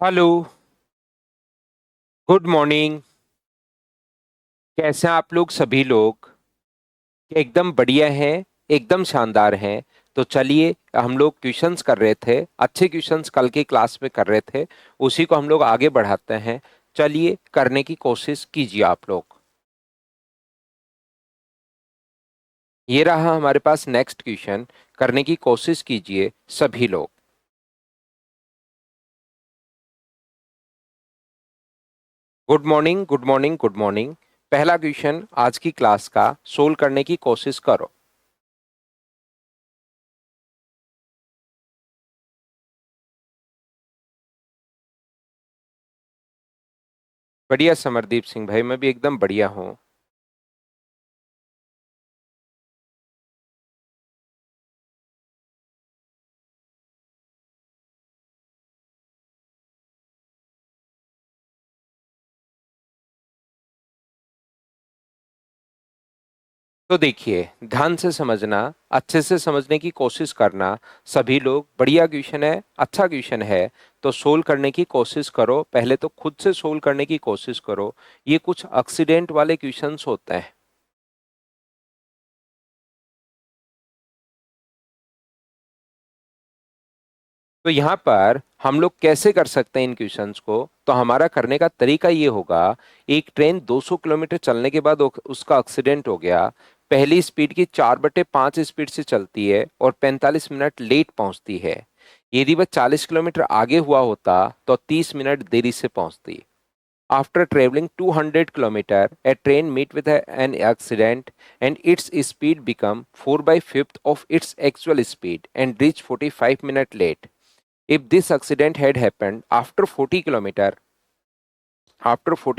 Hello. Good morning. कैसे हैं आप लोग सभी लोग? एकदम बढ़िया हैं। एकदम शानदार हैं। तो चलिए, हम लोग क्वेश्चंस कर रहे थे, अच्छे क्वेश्चंस कल की क्लास में कर रहे थे। उसी को हम लोग आगे बढ़ाते हैं। चलिए, करने की कोशिश कीजिए आप लोग। ये रहा हमारे पास नेक्स्ट क्वेश्चन। करने की कोशिश कीजिए सभी लोग। Good morning, good morning, good morning. पहला क्वेश्चन आज की क्लास का सोल्व करने की कोशिश करो। बढ़िया समरदीप सिंह भाई, मैं भी एकदम बढ़िया हूँ। तो देखिए, ध्यान से समझना, अच्छे से समझने की कोशिश करना। सभी लोग, बढ़िया क्वेश्चन है, अच्छा क्वेश्चन है। तो सोल्व करने की कोशिश करो, पहले तो खुद से सोल्व करने की कोशिश करो। ये कुछ एक्सीडेंट वाले क्वेश्चंस होते हैं। तो यहाँ पर हम लोग कैसे कर सकते हैं इन क्वेश्चंस को? तो हमारा करने का तरीका ये होगा। एक ट्रेन 200 किलोमीटर चलने के बाद उसका एक्सीडेंट हो गया। पहली स्पीड की 4/5 स्पीड से चलती है और 45 मिनट लेट पहुंचती है। यदि वह 40 किलोमीटर आगे हुआ होता तो 30 मिनट देरी से पहुंचती। After traveling 200 kilometer, a train meet with an accident and its speed become 4 by 5th of its actual speed and reach 45 minutes late. If this accident had happened after 40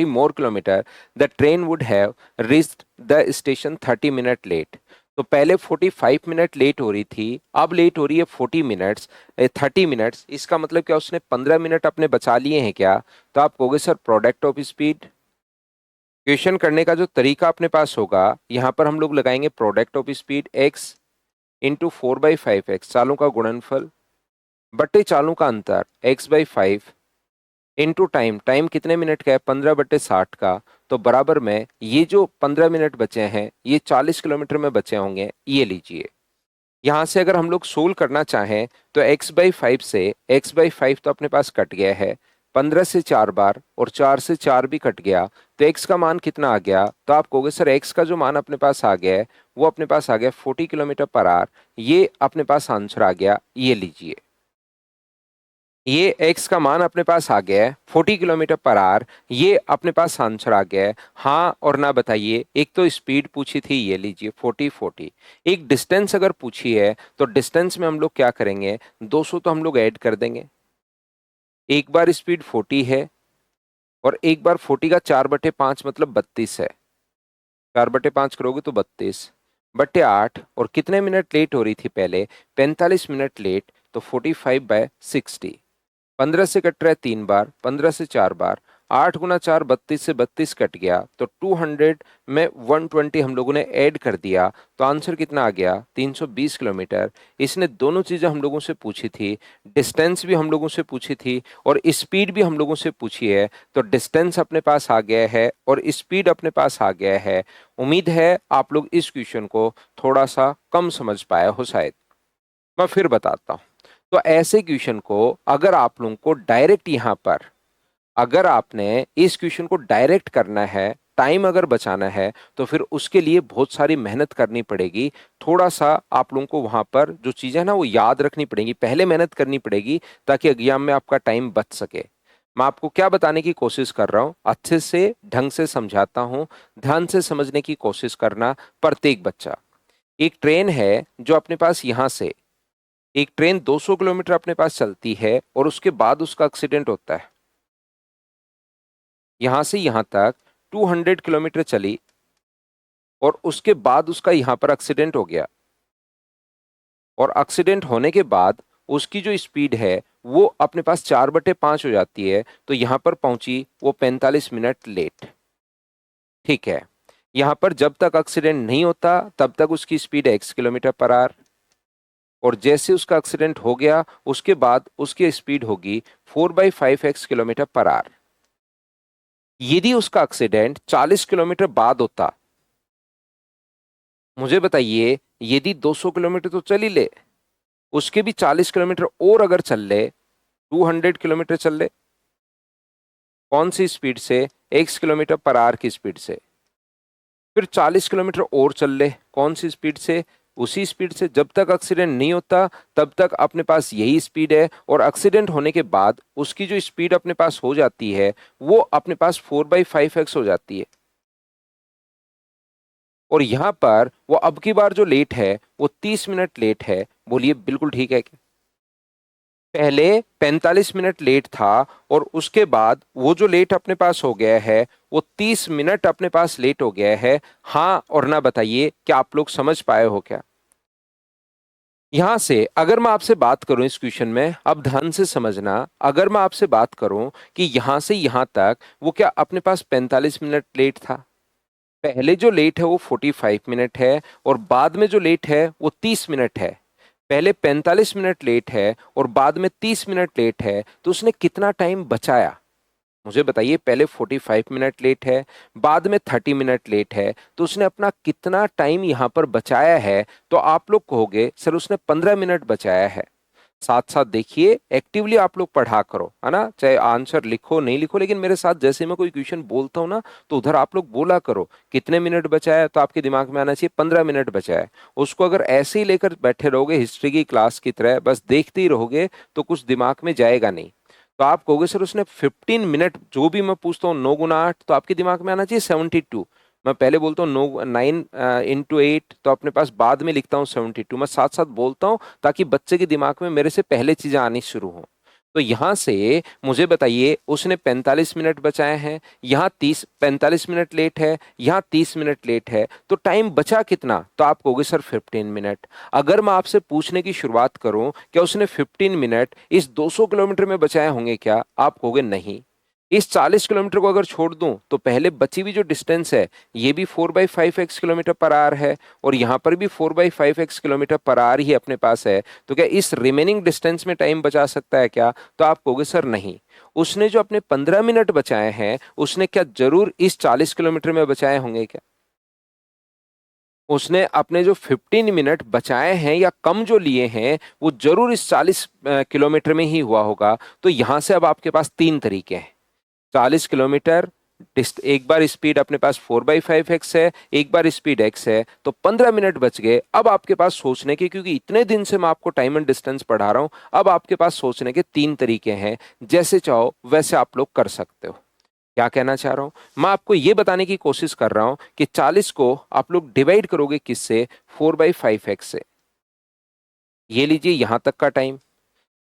more kilometer, the train would have reached the station 30 minutes late. तो पहले 45 minute late हो रही थी, अब late हो रही है 40 minutes, 30 minutes. इसका मतलब क्या, उसने 15 मिनट अपने बचा लिए हैं क्या? तो आप कहोगे sir product of speed. Question करने का जो तरीका अपने पास होगा, यहाँ पर हम लोग लगाएंगे product of speed x into 4/5 x, चालों का गुणनफल बट्टे चालों का अंतर x/5 इंटू टाइम, टाइम कितने मिनट का है, 15/60 का। तो बराबर में ये जो 15 मिनट बचे हैं, ये 40 किलोमीटर में बचे होंगे, ये लीजिए। यहां से अगर हम लोग सोल्व करना चाहें तो x/5 तो अपने पास कट गया है। 15 से 4 बार और 4 से 4 भी कट गया। तो x का मान कितना आ गया? तो आप कहोगे सर x का जो मान अपने पास आ गया है, वो अपने पास आ गया 40 किलोमीटर पर आवर। ये अपने पास आंसर आ गया, ये लीजिए। ये x का मान अपने पास आ गया है 40 किलोमीटर पर आवर। ये अपने पास आंसर आ गया है। हाँ और ना बताइए। एक तो स्पीड पूछी थी, ये लीजिए 40 40। एक डिस्टेंस अगर पूछी है तो डिस्टेंस में हम लोग क्या करेंगे, 200 तो हम लोग ऐड कर देंगे। एक बार स्पीड 40 है और एक बार 40 का 4/5 मतलब 32 है। 4/5 करोगे तो 32/8। और कितने मिनट लेट हो रही थी पहले? 45 मिनट लेट। तो 45/60। 15 से कट रहा है 3 बार, 15 से 4 बार। 8 × 4 32 से 32 कट गया। तो 200 में 120 हम लोगों ने ऐड कर दिया। तो आंसर कितना आ गया? 320 किलोमीटर। इसने दोनों चीजें हम लोगों से पूछी थी। डिस्टेंस भी हम लोगों से पूछी थी और स्पीड भी हम लोगों से पूछी है। तो डिस्टेंस अपने पास आ गया है और स्पीड अपने पास आ गया है। उम्मीद है आप लोग इस क्वेश्चन को थोड़ा सा कम समझ पाए हो शायद। मैं फिर बताता हूं। तो ऐसे क्वेश्चन को अगर आप लोगों को डायरेक्ट यहां पर, अगर आपने इस क्वेश्चन को डायरेक्ट करना है, टाइम अगर बचाना है, तो फिर उसके लिए बहुत सारी मेहनत करनी पड़ेगी। थोड़ा सा आप लोगों को वहां पर जो चीजें है ना, वो याद रखनी पड़ेगी, पहले मेहनत करनी पड़ेगी, ताकि एग्जाम में आपका टाइम बच सके। मैं आपको क्या बताने की कोशिश कर रहा हूं, अच्छे से ढंग से समझाता हूं। ध्यान से समझने की कोशिश करना प्रत्येक बच्चा। एक ट्रेन है जो अपने पास यहां से, एक ट्रेन 200 किलोमीटर अपने पास चलती है और उसके बाद उसका एक्सीडेंट होता है। यहां से यहां तक 200 किलोमीटर चली और उसके बाद उसका यहां पर एक्सीडेंट हो गया। और एक्सीडेंट होने के बाद उसकी जो स्पीड है वो अपने पास 4/5 हो जाती है। तो यहां पर पहुंची वो 45 मिनट लेट। ठीक है। यहां पर जब तक एक्सीडेंट नहीं होता तब तक उसकी स्पीड है x किलोमीटर पर आवर। और जैसे उसका एक्सीडेंट हो गया उसके बाद उसकी स्पीड होगी 4/5x किलोमीटर पर आवर। यदि उसका एक्सीडेंट 40 किलोमीटर बाद होता, मुझे बताइए, यदि 200 किलोमीटर तो चल ही ले, उसके भी 40 किलोमीटर और अगर चल ले, 200 किलोमीटर चल ले, कौन सी स्पीड से? x किलोमीटर पर आवर की स्पीड से। फिर 40 किलोमीटर और चल ले, कौन सी स्पीड से? उसी स्पीड से। जब तक एक्सीडेंट नहीं होता तब तक अपने पास यही स्पीड है, और एक्सीडेंट होने के बाद उसकी जो स्पीड अपने पास हो जाती है वो अपने पास 4/5x हो जाती है। और यहां पर वो अब की बार जो लेट है वो 30 मिनट लेट है। बोलिए बिल्कुल ठीक है क्या? पहले 45 मिनट लेट था, और उसके बाद वो जो लेट अपने पास हो गया है वो 30 मिनट अपने पास लेट हो गया है। हाँ और ना बताइए, क्या आप लोग समझ पाए हो क्या? यहां से अगर मैं आपसे बात करूं इस क्वेश्चन में, अब ध्यान से समझना, अगर मैं आपसे बात करूं कि यहां से यहां तक वो क्या अपने पास 45 मिनट लेट था? पहले जो लेट है वो 45 मिनट है, और बाद में जो लेट है वो 30 मिनट है। पहले 45 मिनट लेट है और बाद में 30 मिनट लेट है, तो उसने कितना टाइम बचाया? मुझे बताइए, पहले 45 मिनट लेट है, बाद में 30 मिनट लेट है, तो उसने अपना कितना टाइम यहां पर बचाया है? तो आप लोग कहोगे सर उसने 15 मिनट बचाया है। साथ साथ देखिए, एक्टिवली आप लोग पढ़ा करो, है ना, चाहे आंसर लिखो नहीं लिखो, लेकिन मेरे साथ जैसे मैं कोई क्वेश्चन बोलता हूं ना, तो उधर आप लोग बोला करो कितने मिनट बचाया है, तो आपके दिमाग में आना चाहिए 15 मिनट बचाया है। उसको अगर ऐसे ही लेकर बैठे रहोगे हिस्ट्री की क्लास की तरह, बस देखते ही रहोगे, तो कुछ दिमाग में जाएगा नहीं। तो आप कहोगे सर उसने 15 मिनट, जो भी मैं पूछता हूँ 9 गुना 8, तो आपके दिमाग में आना चाहिए 72। मैं पहले बोलता हूँ 9 9 × 8, तो अपने पास बाद में लिखता हूँ 72। मैं साथ साथ बोलता हूँ ताकि बच्चे के दिमाग में मेरे से पहले चीजें आनी शुरू हो। तो यहां से मुझे बताइए, उसने 45 मिनट बचाए हैं, यहाँ 45 मिनट लेट है, यहाँ 30 मिनट लेट है, तो टाइम बचा कितना? तो आप कहोगे सर 15 मिनट। अगर मैं आपसे पूछने की शुरुआत करूं क्या उसने 15 मिनट इस 200 किलोमीटर में बचाए होंगे क्या? आप कहोगे नहीं। इस 40 किलोमीटर को अगर छोड़ दूं तो पहले बची हुई जो डिस्टेंस है ये भी 4/5x किलोमीटर पर आवर है, और यहां पर भी 4/5x किलोमीटर पर आवर ही अपने पास है। तो क्या इस रिमेनिंग डिस्टेंस में टाइम बचा सकता है क्या? तो आप कहोगे सर नहीं। उसने जो अपने 15 मिनट बचाए हैं उसने क्या जरूर इस 40 किलोमीटर में बचाए होंगे क्या? उसने अपने जो 15 मिनट बचाए हैं या कम जो लिए हैं वो जरूर इस 40 किलोमीटर में ही हुआ होगा। तो यहां से अब आपके पास तीन तरीके हैं। 40 किलोमीटर, एक बार स्पीड अपने पास 4/5x है, एक बार स्पीड x है, तो 15 मिनट बच गए। अब आपके पास सोचने के, क्योंकि इतने दिन से मैं आपको टाइम एंड डिस्टेंस पढ़ा रहा हूं, अब आपके पास सोचने के तीन तरीके हैं। जैसे चाहो वैसे आप लोग कर सकते हो। क्या कहना चाह रहा हूं? मैं आपको यह बताने की कोशिश कर रहा हूं कि 40 को आप लोग डिवाइड करोगे किससे? 4/5x से। ये लीजिए यहां तक का टाइम।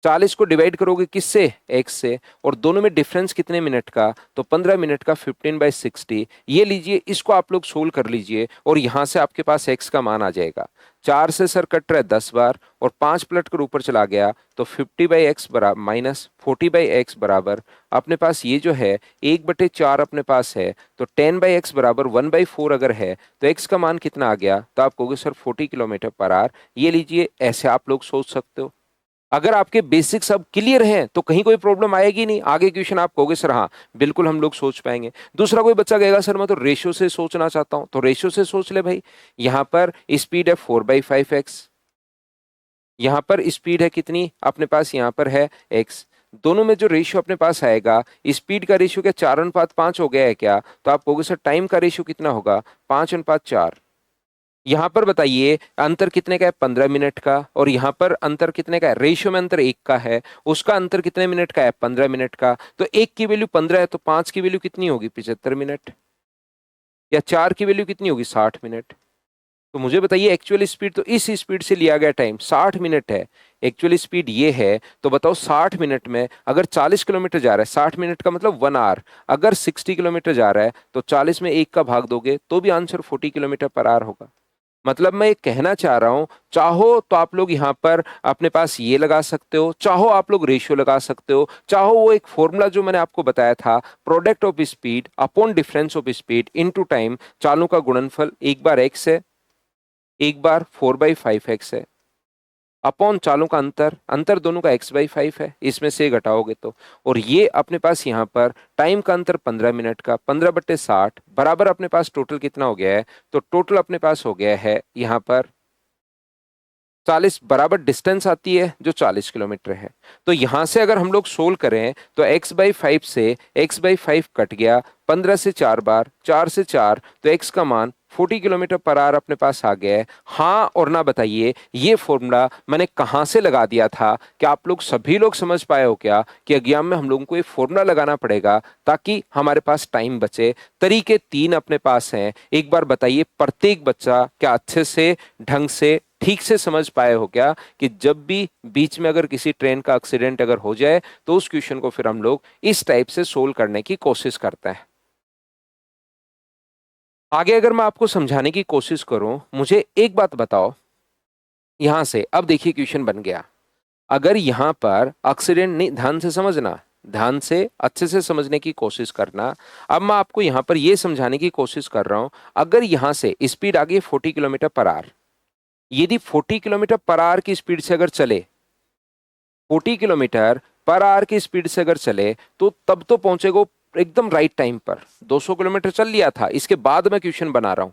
40 को डिवाइड करोगे किससे? x से। और दोनों में डिफरेंस कितने मिनट का? तो 15 मिनट का। 15/60। ये लीजिए, इसको आप लोग सोल्व कर लीजिए, और यहां से आपके पास x का मान आ जाएगा। 4 से सर कट रहा है 10 बार, और 5 पलट कर ऊपर चला गया, तो 50/x बराबर माइनस 40/x बराबर अपने पास ये जो है 1/4 अपने पास है, तो 10/x बराबर 1/4 अगर है, तो x का मान कितना आ गया? तो आप कहोगे सर 40 किलोमीटर पर आवर। ये लीजिए, ऐसे आप लोग सोच सकते हो। अगर आपके बेसिक्स अब क्लियर हैं तो कहीं कोई प्रॉब्लम आएगी नहीं। आगे क्वेश्चन आप कहोगे सर हाँ बिल्कुल हम लोग सोच पाएंगे। दूसरा कोई बच्चा कहेगा सर मैं तो रेशियो से सोचना चाहता हूं, तो रेशियो से सोच ले भाई। यहां पर स्पीड है 4/5x, यहां पर स्पीड है कितनी अपने पास? यहां पर है x। दोनों में जो रेशियो अपने पास आएगा, स्पीड का रेशियो क्या 4:5 हो गया है क्या? तो आप कहोगे सर टाइम का रेशियो कितना होगा? 5:4। यहां पर बताइए अंतर कितने का है? 15 मिनट का। और यहां पर अंतर कितने का है? रेशियो में अंतर एक का है, उसका अंतर कितने मिनट का है? 15 मिनट का। तो एक की वैल्यू 15 है, तो पांच की वैल्यू कितनी होगी? 75 मिनट। या चार की वैल्यू कितनी होगी? 60 मिनट। तो मुझे बताइए, एक्चुअल स्पीड तो इस स्पीड से लिया गया टाइम 60 मिनट है। एक्चुअल स्पीड ये है, तो बताओ 60 मिनट में अगर 40 किलोमीटर जा रहा है, 60 मिनट का मतलब 1 आवर, अगर 60 किलोमीटर जा रहा है तो 40 में एक का भाग दोगे तो भी आंसर 40 किलोमीटर पर आवर होगा। मतलब मैं ये कहना चाह रहा हूं, चाहो तो आप लोग यहां पर अपने पास ये लगा सकते हो, चाहो आप लोग रेशियो लगा सकते हो, चाहो वो एक फॉर्मूला जो मैंने आपको बताया था, product of speed upon difference of speed into time, चालों का गुणनफल, एक बार x है, एक बार 4/5x है। अपॉन चालों का अंतर, अंतर दोनों का x/5 है, इसमें से घटाओगे तो, और ये अपने पास यहाँ पर टाइम का अंतर 15 मिनट का, 15/60 बराबर अपने पास टोटल कितना हो गया है, तो टोटल अपने पास हो गया है यहाँ पर 40, बराबर डिस्टेंस आती है जो 40 किलोमीटर है। तो यहां से अगर हम लोग सोल्व करें तो x/5 से x/5 कट गया, 15 से 4 बार, 4 से 4, तो x का मान 40 किलोमीटर पर आवर अपने पास आ गया है। हाँ और ना बताइए, ये फॉर्मूला मैंने कहाँ से लगा दिया था? क्या आप लोग सभी लोग समझ पाए हो क्या कि एग्जाम में हम लोगों को ये फॉर्मूला लगाना पड़ेगा ताकि हमारे पास टाइम बचे? तरीके तीन अपने पास हैं, एक बार बताइए प्रत्येक बच्चा क्या अच्छे से, ढंग से, ठीक से समझ पाए हो क्या कि जब भी बीच में अगर किसी ट्रेन का एक्सीडेंट अगर हो जाए तो उस क्वेश्चन को फिर हम लोग इस टाइप से सोल्व करने की कोशिश करते हैं। आगे अगर मैं आपको समझाने की कोशिश करूं, मुझे एक बात बताओ, यहां से अब देखिए क्वेश्चन बन गया। अगर यहां पर एक्सीडेंट नहीं, ध्यान से समझना, ध्यान से अच्छे से समझने की कोशिश करना। अब मैं आपको यहां पर यह समझाने की कोशिश कर रहा हूं, अगर यहां से स्पीड आ गई 40 किलोमीटर पर आवर, यदि 40 किलोमीटर पर आवर की स्पीड से अगर चले, 40 किलोमीटर पर आवर की स्पीड से अगर चले तो तब तो पहुंचेगा वो एकदम राइट टाइम पर। 200 किलोमीटर चल लिया था, इसके बाद मैं क्वेश्चन बना रहा हूं।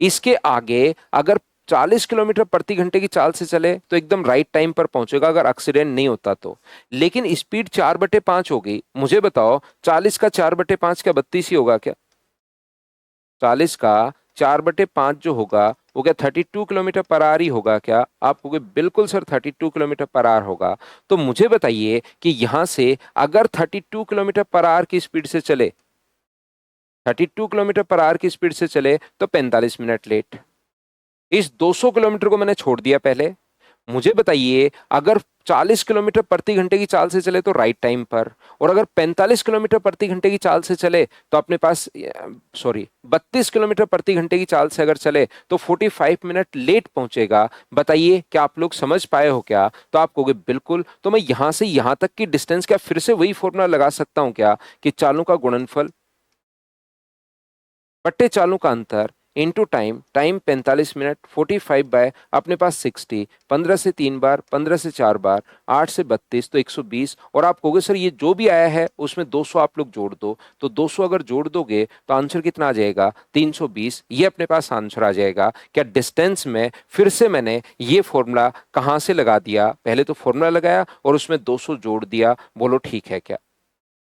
इसके आगे अगर 40 किलोमीटर प्रति घंटे की चाल से चले तो एकदम राइट टाइम पर पहुंचेगा अगर एक्सीडेंट नहीं होता तो। लेकिन स्पीड 4/5 हो गई, मुझे बताओ 40 का 4/5 क्या 32 ही होगा क्या? 40 का 4/5 जो होगा वो क्या 32 किलोमीटर पर आवर ही होगा क्या? आप कहोगे बिल्कुल सर 32 किलोमीटर पर आवर होगा। तो मुझे बताइए कि यहां से अगर 32 किलोमीटर पर आवर की स्पीड से चले, 32 किलोमीटर पर आवर की स्पीड से चले तो 45 मिनट लेट। इस 200 किलोमीटर को मैंने छोड़ दिया पहले। मुझे बताइए अगर 40 किलोमीटर प्रति घंटे की चाल से चले तो राइट टाइम पर, और अगर 45 किलोमीटर प्रति घंटे की चाल से चले तो अपने पास, सॉरी, 32 किलोमीटर प्रति घंटे की चाल से अगर चले तो 45 मिनट लेट पहुंचेगा। बताइए क्या आप लोग समझ पाए हो क्या? तो आप कहोगे बिल्कुल। तो मैं यहां से यहां तक की डिस्टेंस क्या फिर से वही फॉर्मूला लगा सकता हूं क्या कि चालों का गुणनफल बट्टे चालों का अंतर into time, time 45 minute, 45 by अपने पास 60, 15 से 3 बार, 15 से 4 बार, 8 से 32 तो 120। और आप कहोगे सर ये जो भी आया है उसमें 200 आप लोग जोड़ दो, तो 200 अगर जोड़ दोगे तो आंसर कितना आ जाएगा? 320। ये अपने पास आंसर आ जाएगा। क्या डिस्टेंस में फिर से मैंने ये फॉर्मूला कहाँ से लगा दिया? पहले तो फॉर्मूला लगाया और उसमें 200 जोड़ दिया। बोलो ठीक है क्या?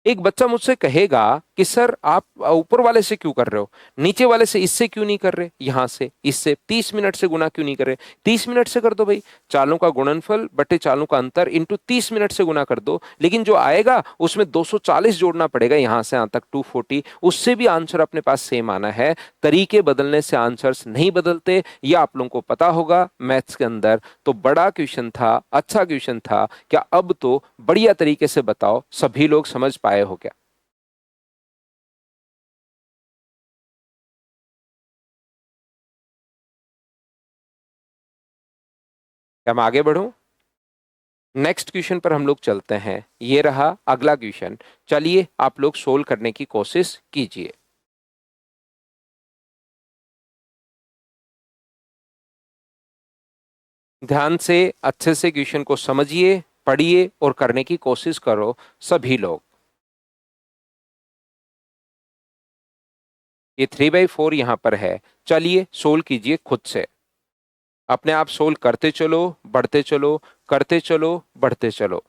एक बच्चा मुझसे कहेगा कि सर आप ऊपर वाले से क्यों कर रहे हो, नीचे वाले से इससे क्यों नहीं कर रहे, यहां से इससे 30 मिनट से गुना क्यों नहीं कर रहे? 30 मिनट से कर दो भाई, चालों का गुणनफल बटे चालों का अंतर इंटू 30 मिनट से गुना कर दो। लेकिन जो आएगा उसमें 240 जोड़ना पड़ेगा, यहां से यहां तक 240, उससे भी आंसर अपने पास सेम आना है। तरीके बदलने से आंसर्स नहीं बदलते, ये आप लोगों को पता होगा मैथ्स के अंदर। तो बड़ा क्वेश्चन था, अच्छा क्वेश्चन था। क्या अब तो बढ़िया तरीके से बताओ सभी लोग समझ पाए हो क्या? क्या मैं आगे बढ़ूं? नेक्स्ट क्वेश्चन पर हम लोग चलते हैं। ये रहा अगला क्वेश्चन। चलिए आप लोग सोल्व करने की कोशिश कीजिए। ध्यान से अच्छे से क्वेश्चन को समझिए, पढ़िए और करने की कोशिश करो सभी लोग। ये 3/4 यहां पर है, चलिए सोल्व कीजिए खुद से। अपने आप सोल्व करते चलो, बढ़ते चलो, करते चलो, बढ़ते चलो।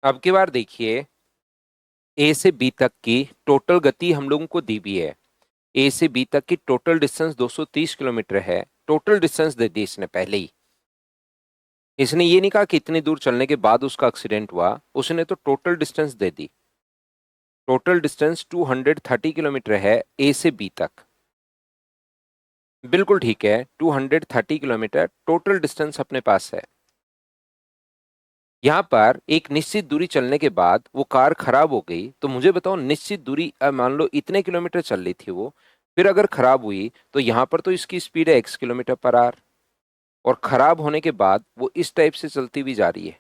अब की बार देखिए, ए से बी तक की टोटल गति हम लोगों को दी हुई है। ए से बी तक की टोटल डिस्टेंस 230 किलोमीटर है। टोटल डिस्टेंस दे दी इसने पहले ही। इसने ये नहीं कहा कि इतनी दूर चलने के बाद उसका एक्सीडेंट हुआ, उसने तो टोटल डिस्टेंस दे दी। टोटल डिस्टेंस 230 किलोमीटर है ए से बी तक। बिल्कुल ठीक है, 230 किलोमीटर टोटल डिस्टेंस अपने पास है। यहां पर एक निश्चित दूरी चलने के बाद वो कार खराब हो गई, तो मुझे बताओ निश्चित दूरी मान लो इतने किलोमीटर चल रही थी वो, फिर अगर खराब हुई तो यहां पर तो इसकी स्पीड है x किलोमीटर पर आवर, और खराब होने के बाद वो इस टाइप से चलती हुई जा रही है।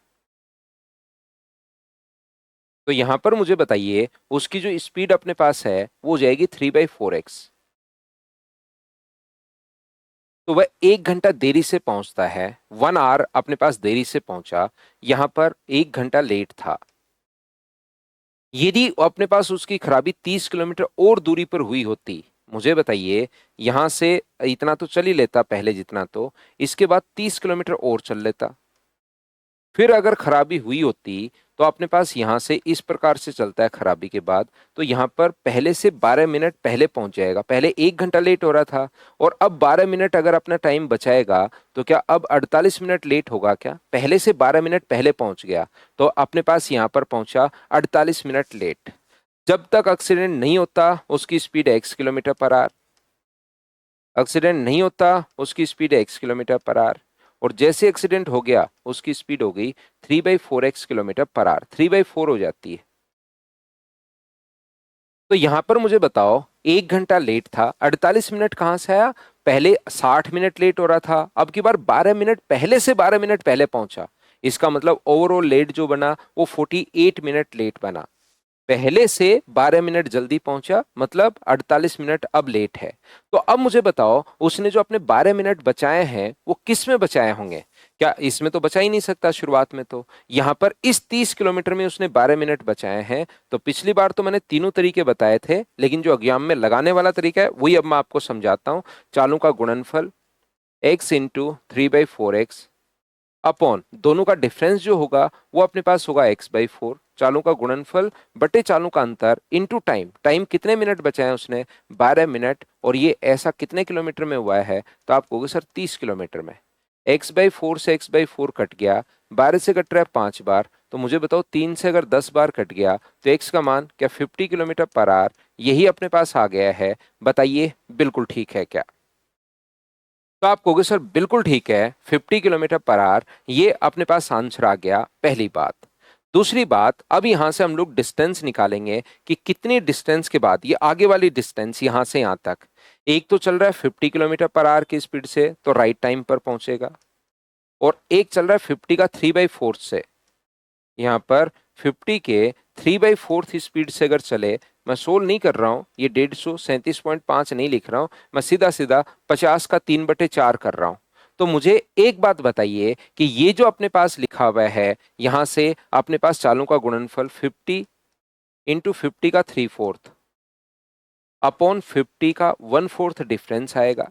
तो यहां पर मुझे बताइए उसकी जो स्पीड अपने पास है वो हो जाएगी 3/4x। तो वह 1 घंटा देरी से पहुंचता है, 1 आवर अपने पास देरी से पहुंचा, यहां पर 1 घंटा लेट था। यदि अपने पास उसकी खराबी 30 किलोमीटर और दूरी पर हुई होती, मुझे बताइए, यहां से इतना तो चल ही लेता पहले जितना, तो इसके बाद 30 किलोमीटर और चल लेता। फिर अगर खराबी हुई होती तो अपने पास यहां से इस प्रकार से चलता है खराबी के बाद, तो यहां पर पहले से 12 मिनट पहले पहुंच जाएगा। पहले 1 घंटा लेट हो रहा था, और अब 12 मिनट अगर अपना टाइम बचाएगा तो क्या अब 48 मिनट लेट होगा क्या? पहले से 12 मिनट पहले पहुंच गया, तो अपने पास यहां पर पहुंचा 48 मिनट लेट। जब तक एक्सीडेंट नहीं होता उसकी स्पीड है x kilometre per hour. Accident नहीं होता उसकी स्पीड है x किलोमीटर पर आवर, और जैसे एक्सीडेंट हो गया उसकी स्पीड हो गई 3/4x किलोमीटर पर आवर, 3/4 हो जाती है। तो यहां पर मुझे बताओ 1 घंटा लेट था, 48 मिनट कहां से आया? पहले 60 मिनट लेट हो रहा था, अब की बार 12 मिनट पहले से 12 मिनट पहले पहुंचा। इसका मतलब ओवरऑल लेट जो बना वो 48 मिनट लेट बना। पहले से 12 मिनट जल्दी पहुंचा, मतलब 48 मिनट अब लेट है। तो अब मुझे बताओ उसने जो अपने 12 मिनट बचाए हैं वो किस में बचाए होंगे? क्या इसमें तो बचा ही नहीं सकता शुरुआत में, तो यहां पर इस 30 किलोमीटर में उसने 12 मिनट बचाए हैं। तो पिछली बार तो मैंने तीनों तरीके बताए थे, लेकिन जो एग्जाम में लगाने वाला तरीका है वही अब मैं आपको समझाता हूं। चालों का गुणनफल x इंटू 3/4x अपॉन दोनों का डिफरेंस जो होगा वो अपने पास होगा x/4। चालों का गुणनफल बटे चालों का अंतर इंटू टाइम। टाइम कितने मिनट बचाए उसने? 12 मिनट। और ये ऐसा कितने किलोमीटर में हुआ है? तो आप कहोगे सर 30 किलोमीटर में। x/4 से x/4 कट गया, 12 से कट रहा है 5 बार, तो मुझे बताओ 3 से अगर 10 बार कट गया तो x का मान क्या 50 किलोमीटर पर आवर यही अपने पास आ गया है? बताइए बिल्कुल ठीक है क्या? तो आप कहोगे सर बिल्कुल ठीक है, 50 किलोमीटर पर आवर ये अपने पास आंसर आ गया, पहली बात। दूसरी बात, अब यहां से हम लोग डिस्टेंस निकालेंगे कि कितनी डिस्टेंस के बाद ये आगे वाली डिस्टेंस यहां से यहां तक। एक तो चल रहा है 50 किलोमीटर पर आवर की स्पीड से, तो राइट टाइम पर पहुंचेगा, और एक चल रहा है 50 का 3/4 से। यहाँ पर 50 के 3/4 स्पीड से अगर चले, मैं सोल्व नहीं कर रहा हूं, ये 150 37.5 नहीं लिख रहा हूं, मैं सीधा सीधा 50 का 3/4 कर रहा हूं। तो मुझे एक बात बताइए कि ये जो अपने पास लिखा हुआ है, यहां से अपने पास चालों का गुणनफल 50 इंटू 50 का 3/4 अपॉन 50 का 1/4 डिफरेंस आएगा,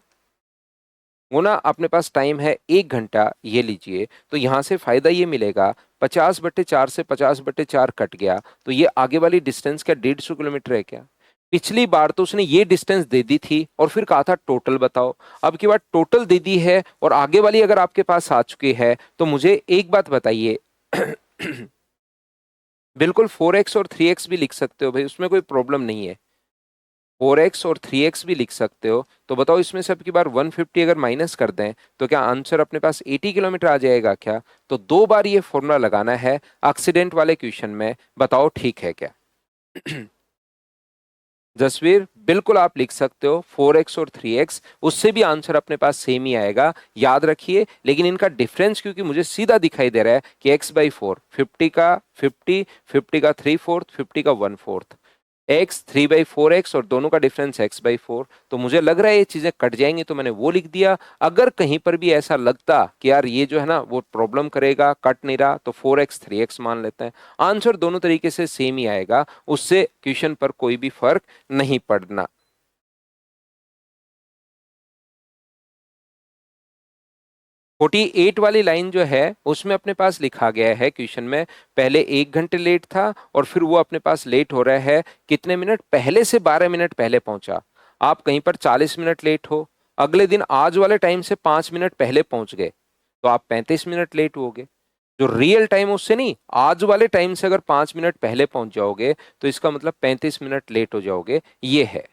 गुना अपने पास टाइम है 1 घंटा, ये लीजिए। तो यहां से फायदा ये मिलेगा, 50/4 से 50/4 कट गया, तो ये आगे वाली डिस्टेंस क्या 150 किलोमीटर है क्या? पिछली बार तो उसने ये डिस्टेंस दे दी थी और फिर कहा था टोटल बताओ। अब की बार टोटल दे दी है और आगे वाली अगर आपके पास आ चुकी है, तो मुझे एक बात बताइए बिल्कुल 4x और 3x भी लिख सकते हो भाई, उसमें कोई प्रॉब्लम नहीं है। 4x और 3x भी लिख सकते हो। तो बताओ इसमें से अब की बार 150 अगर माइनस कर दें तो क्या आंसर अपने पास 80 किलोमीटर आ जाएगा क्या? तो 2 बार ये फॉर्मूला लगाना है एक्सीडेंट वाले क्वेश्चन में। बताओ ठीक है क्या? जसवीर बिल्कुल आप लिख सकते हो 4x और 3x, उससे भी आंसर अपने पास सेम ही आएगा, याद रखिए। लेकिन इनका डिफरेंस क्योंकि मुझे सीधा दिखाई दे रहा है कि x/4, 50 का 50, 50 का 3/4, 50 का 1/4, x 3/4x और दोनों का डिफरेंस x/4। तो मुझे लग रहा है ये चीजें कट जाएंगी, तो मैंने वो लिख दिया। अगर कहीं पर भी ऐसा लगता कि यार ये जो है ना वो प्रॉब्लम करेगा, कट नहीं रहा, तो 4x 3x मान लेते हैं। आंसर दोनों तरीके से सेम ही आएगा, उससे क्वेश्चन पर कोई भी फर्क नहीं पड़ना। 48 वाली लाइन जो है उसमें अपने पास लिखा गया है क्वेश्चन में, पहले 1 घंटे लेट था और फिर वो अपने पास लेट हो रहा है कितने मिनट पहले से, 12 मिनट पहले पहुंचा। आप कहीं पर 40 मिनट लेट हो, अगले दिन आज वाले टाइम से 5 मिनट पहले पहुंच गए, तो आप 35 मिनट लेट होगे। जो रियल टाइम उससे नहीं, आज वाले टाइम से अगर 5 मिनट पहले पहुंच जाओगे तो इसका मतलब 35 मिनट लेट हो जाओगे, ये है।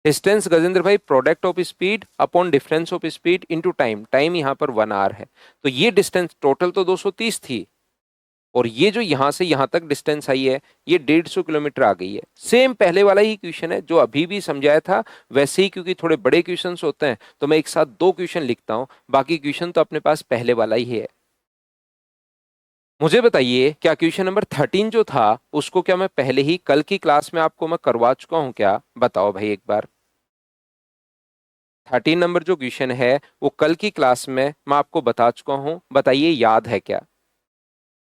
डिस्टेंस गजेंद्र भाई product of speed upon difference of speed into time, time यहाँ पर 1 आवर है। तो ये डिस्टेंस टोटल तो 230 थी, और ये जो यहां से यहां तक डिस्टेंस आई है ये 150 किलोमीटर आ गई है। सेम पहले वाला ही क्वेश्चन है जो अभी भी समझाया था वैसे ही, क्योंकि थोड़े बड़े क्वेश्चंस होते हैं तो मैं एक साथ 2 क्वेश्चन लिखता हूं, बाकी क्वेश्चन तो अपने पास पहले वाला ही है। मुझे बताइए क्या क्वेश्चन नंबर 13 जो था उसको क्या मैं पहले ही कल की क्लास में आपको मैं करवा चुका हूं क्या? बताओ भाई एक बार। 13 नंबर जो क्वेश्चन है वो कल की क्लास में मैं आपको बता चुका हूं, बताइए याद है क्या?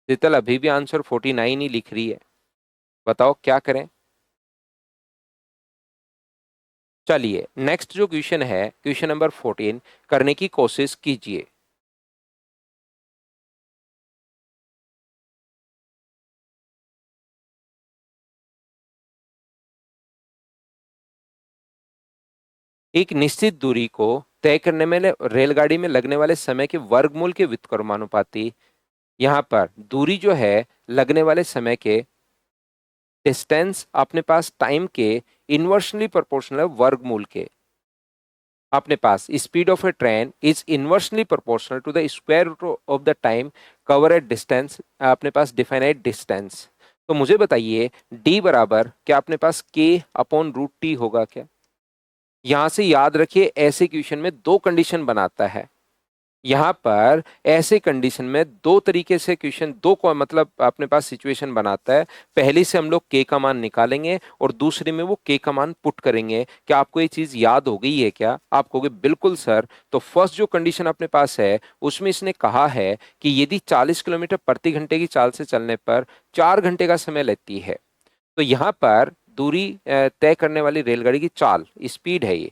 शीतल अभी भी आंसर 49 ही लिख रही है, बताओ क्या करें। चलिए नेक्स्ट जो क्वेश्चन है क्वेश्चन नंबर 14 करने की कोशिश कीजिए। एक निश्चित दूरी को तय करने में रेलगाड़ी में लगने वाले समय के वर्गमूल के व्युत्क्रमानुपाती, यहाँ पर दूरी जो है लगने वाले समय के डिस्टेंस अपने पास टाइम के इनवर्सली प्रोपोर्शनल वर्गमूल के। अपने पास speed of a train is inversely proportional to the square root of the time cover at distance, अपने पास डिफाइनाइट डिस्टेंस। तो मुझे बताइए d बराबर क्या अपने पास k अपॉन रूट टी होगा क्या? यहां से याद रखिए ऐसे क्वेश्चन में 2 कंडीशन बनाता है। यहाँ पर ऐसे कंडीशन में 2 तरीके से क्वेश्चन, दो को मतलब अपने पास सिचुएशन बनाता है। पहली से हम लोग के का मान निकालेंगे और दूसरे में वो के का मान पुट करेंगे। क्या आपको ये चीज याद हो गई है क्या? आप कहोगे बिल्कुल सर। तो फर्स्ट जो कंडीशन अपने पास है उसमें इसने कहा है कि यदि 40 किलोमीटर प्रति घंटे की चाल से चलने पर 4 घंटे का समय लेती है, तो यहाँ पर दूरी तय करने वाली रेलगाड़ी की चाल स्पीड है ये,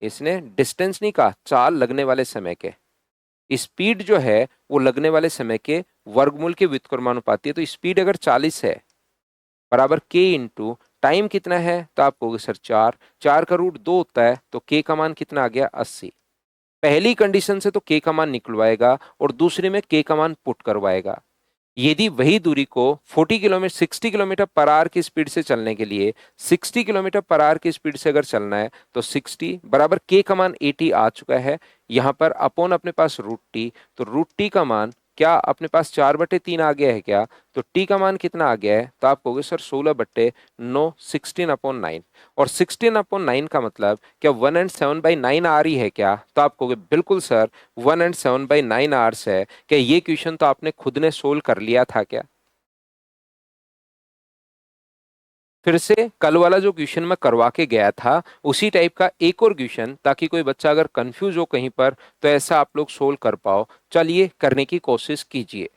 इसने डिस्टेंस नहीं कहा, चाल लगने वाले समय के, स्पीड जो है वो लगने वाले समय के वर्गमूल के व्युत्क्रमानुपाती है। तो स्पीड अगर 40 है बराबर के इंटू टाइम कितना है, तो आप कहोगे सर 4, 4 का रूट 2 होता है, तो के का मान कितना आ गया 80। पहली कंडीशन से तो के का मान निकलवाएगा और दूसरे में के का मान पुट करवाएगा। यदि वही दूरी को 60 किलोमीटर पर आवर की स्पीड से चलने के लिए 60 किलोमीटर पर आवर की स्पीड से अगर चलना है तो 60 बराबर के का मान 80 आ चुका है। यहाँ पर अपॉन अपने पास रूट टी, तो रूट टी का मान क्या अपने पास 4/3 आ गया है क्या? तो टी का मान कितना आ गया है? तो आप कहोगे सर 16/9, 16/9। और 16/9 का मतलब क्या 1/7/9 आ रही है क्या? तो आप कहोगे बिल्कुल सर 1/7/9 आवर्स है। क्या ये क्वेश्चन तो आपने खुद ने सोल्व कर लिया था क्या? फिर से कल वाला जो क्वेश्चन मैं करवा के गया था उसी टाइप का एक और क्वेश्चन, ताकि कोई बच्चा अगर कंफ्यूज हो कहीं पर तो ऐसा आप लोग सोल्व कर पाओ। चलिए करने की कोशिश कीजिए।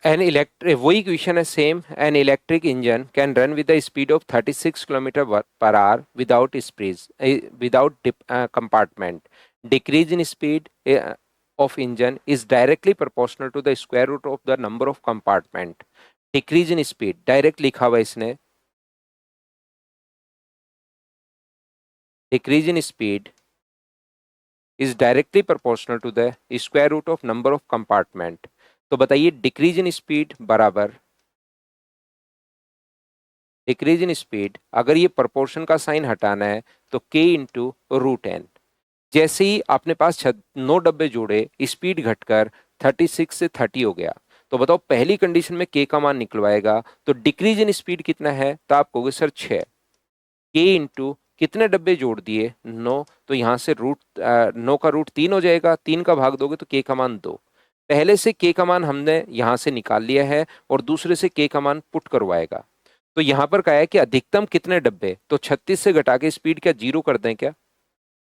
एन इलेक्ट्रिक, वही क्वेश्चन है same. An electric engine can run with the speed of 36 kilometre per hour without space, without compartment. Decrease in speed of engine is directly proportional to the square root of the number of compartment। Decrease in speed direct लिखा हुआ इसने, decrease in speed is directly proportional to the square root of number of compartment. तो बताइए decrease in speed बराबर, decrease in speed अगर ये proportion का sign हटाना है तो k इंटू रूट एन। जैसे ही आपने पास 9 डब्बे जोड़े स्पीड घटकर 36 से 30 हो गया, तो बताओ पहली कंडीशन में के का मान निकलवाएगा तो डिक्रीज इन स्पीड कितना है, तो आप कहोगे सर 6, के इंटू कितने डब्बे जोड़ दिए 9, तो यहां से रूट 9 का रूट 3 हो जाएगा, 3 का भाग दोगे तो के का मान 2। पहले से के का मान हमने यहां से निकाल लिया है और दूसरे से के का मान पुट करवाएगा। तो यहां पर कहा है कि अधिकतम कितने डब्बे, तो 36 से घटा के स्पीड क्या जीरो कर दें क्या,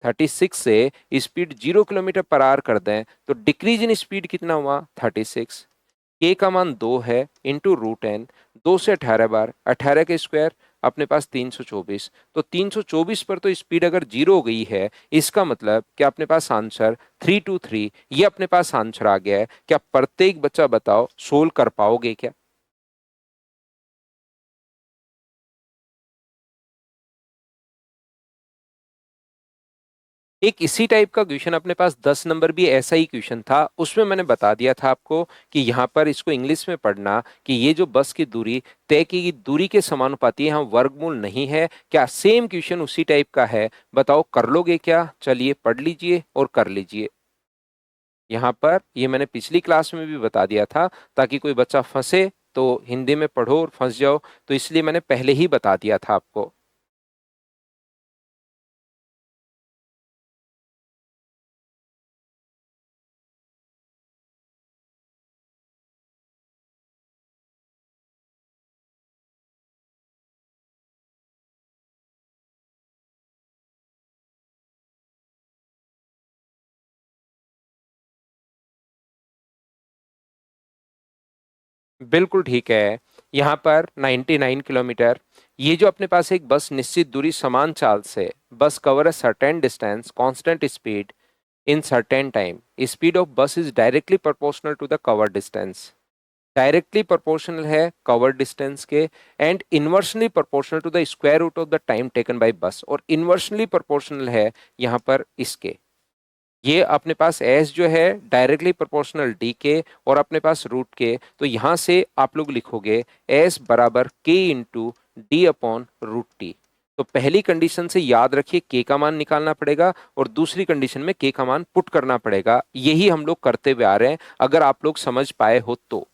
36 से स्पीड 0 किलोमीटर पर आवर कर दें तो डिक्रीज इन स्पीड कितना हुआ 36। के का मान 2 है इंटू रूट एन, 2 से 18 बार, 18 के स्क्वायर अपने पास 324। तो 324 पर तो स्पीड अगर जीरो हो गई है, इसका मतलब कि अपने पास आंसर 323 ये अपने पास आंसर आ गया है। क्या प्रत्येक बच्चा बताओ सोल्व कर पाओगे क्या? एक इसी टाइप का क्वेश्चन अपने पास 10 नंबर भी ऐसा ही क्वेश्चन था, उसमें मैंने बता दिया था आपको कि यहाँ पर इसको इंग्लिश में पढ़ना कि ये जो बस की दूरी तय की दूरी के समानुपाती है, यहाँ वर्गमूल नहीं है। क्या सेम क्वेश्चन उसी टाइप का है, बताओ कर लोगे क्या? चलिए पढ़ लीजिए और कर लीजिए। यहाँ पर ये मैंने पिछली क्लास में भी बता दिया था, ताकि कोई बच्चा फंसे तो हिंदी में पढ़ो और फंस जाओ, तो इसलिए मैंने पहले ही बता दिया था आपको। बिल्कुल ठीक है। यहाँ पर 99 किलोमीटर, ये जो अपने पास एक बस निश्चित दूरी समान चाल से bus cover a certain distance constant speed in certain time, speed of bus is directly proportional to the cover distance. Directly proportional है कवर डिस्टेंस के and inversely proportional to the square root of the time taken by bus, और inversely proportional है यहाँ पर इसके। ये अपने पास S जो है डायरेक्टली प्रोपोर्शनल डी के और अपने पास रूट के, तो यहां से आप लोग लिखोगे एस बराबर के into D upon root T. तो पहली कंडीशन से याद रखिए के का मान निकालना पड़ेगा और दूसरी कंडीशन में के का मान पुट करना पड़ेगा। यही हम लोग करते हुए आ रहे हैं, अगर आप लोग समझ पाए हो तो।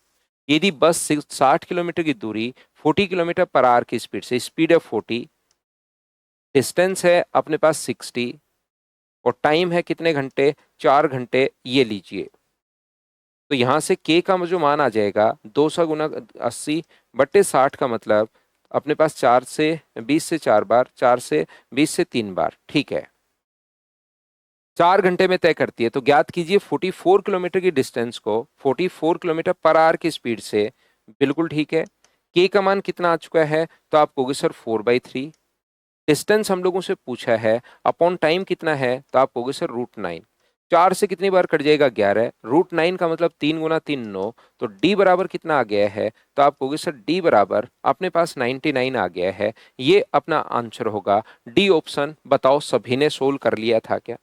यदि बस 60 किलोमीटर की दूरी 40 किलोमीटर पर आवर की स्पीड से, स्पीड है 40, डिस्टेंस है अपने पास 60 और टाइम है कितने घंटे, 4 घंटे, ये लीजिए। तो यहां से के का जो मान आ जाएगा 200 गुना 80 बट्टे 60 का मतलब अपने पास 20 से 4 बार, 4 से 20 से 3 बार, ठीक है। 4 घंटे में तय करती है। तो ज्ञात कीजिए 44 किलोमीटर की डिस्टेंस को 44 किलोमीटर पर आवर की स्पीड से, बिल्कुल ठीक है। के का मान कितना आ चुका है, तो आप कहोगे सर 4/3। डिस्टेंस हम लोगों से पूछा है, अपॉन टाइम कितना है, तो आप कहोगे सर √9। 4 से कितनी बार कट जाएगा 11, √9 का मतलब 3 गुना 3 9, तो डी बराबर कितना आ गया है, तो आप कहोगे सर डी बराबर अपने पास 99 आ गया है। ये अपना आंसर होगा डी ऑप्शन। बताओ सभी ने सोल्व कर लिया था क्या?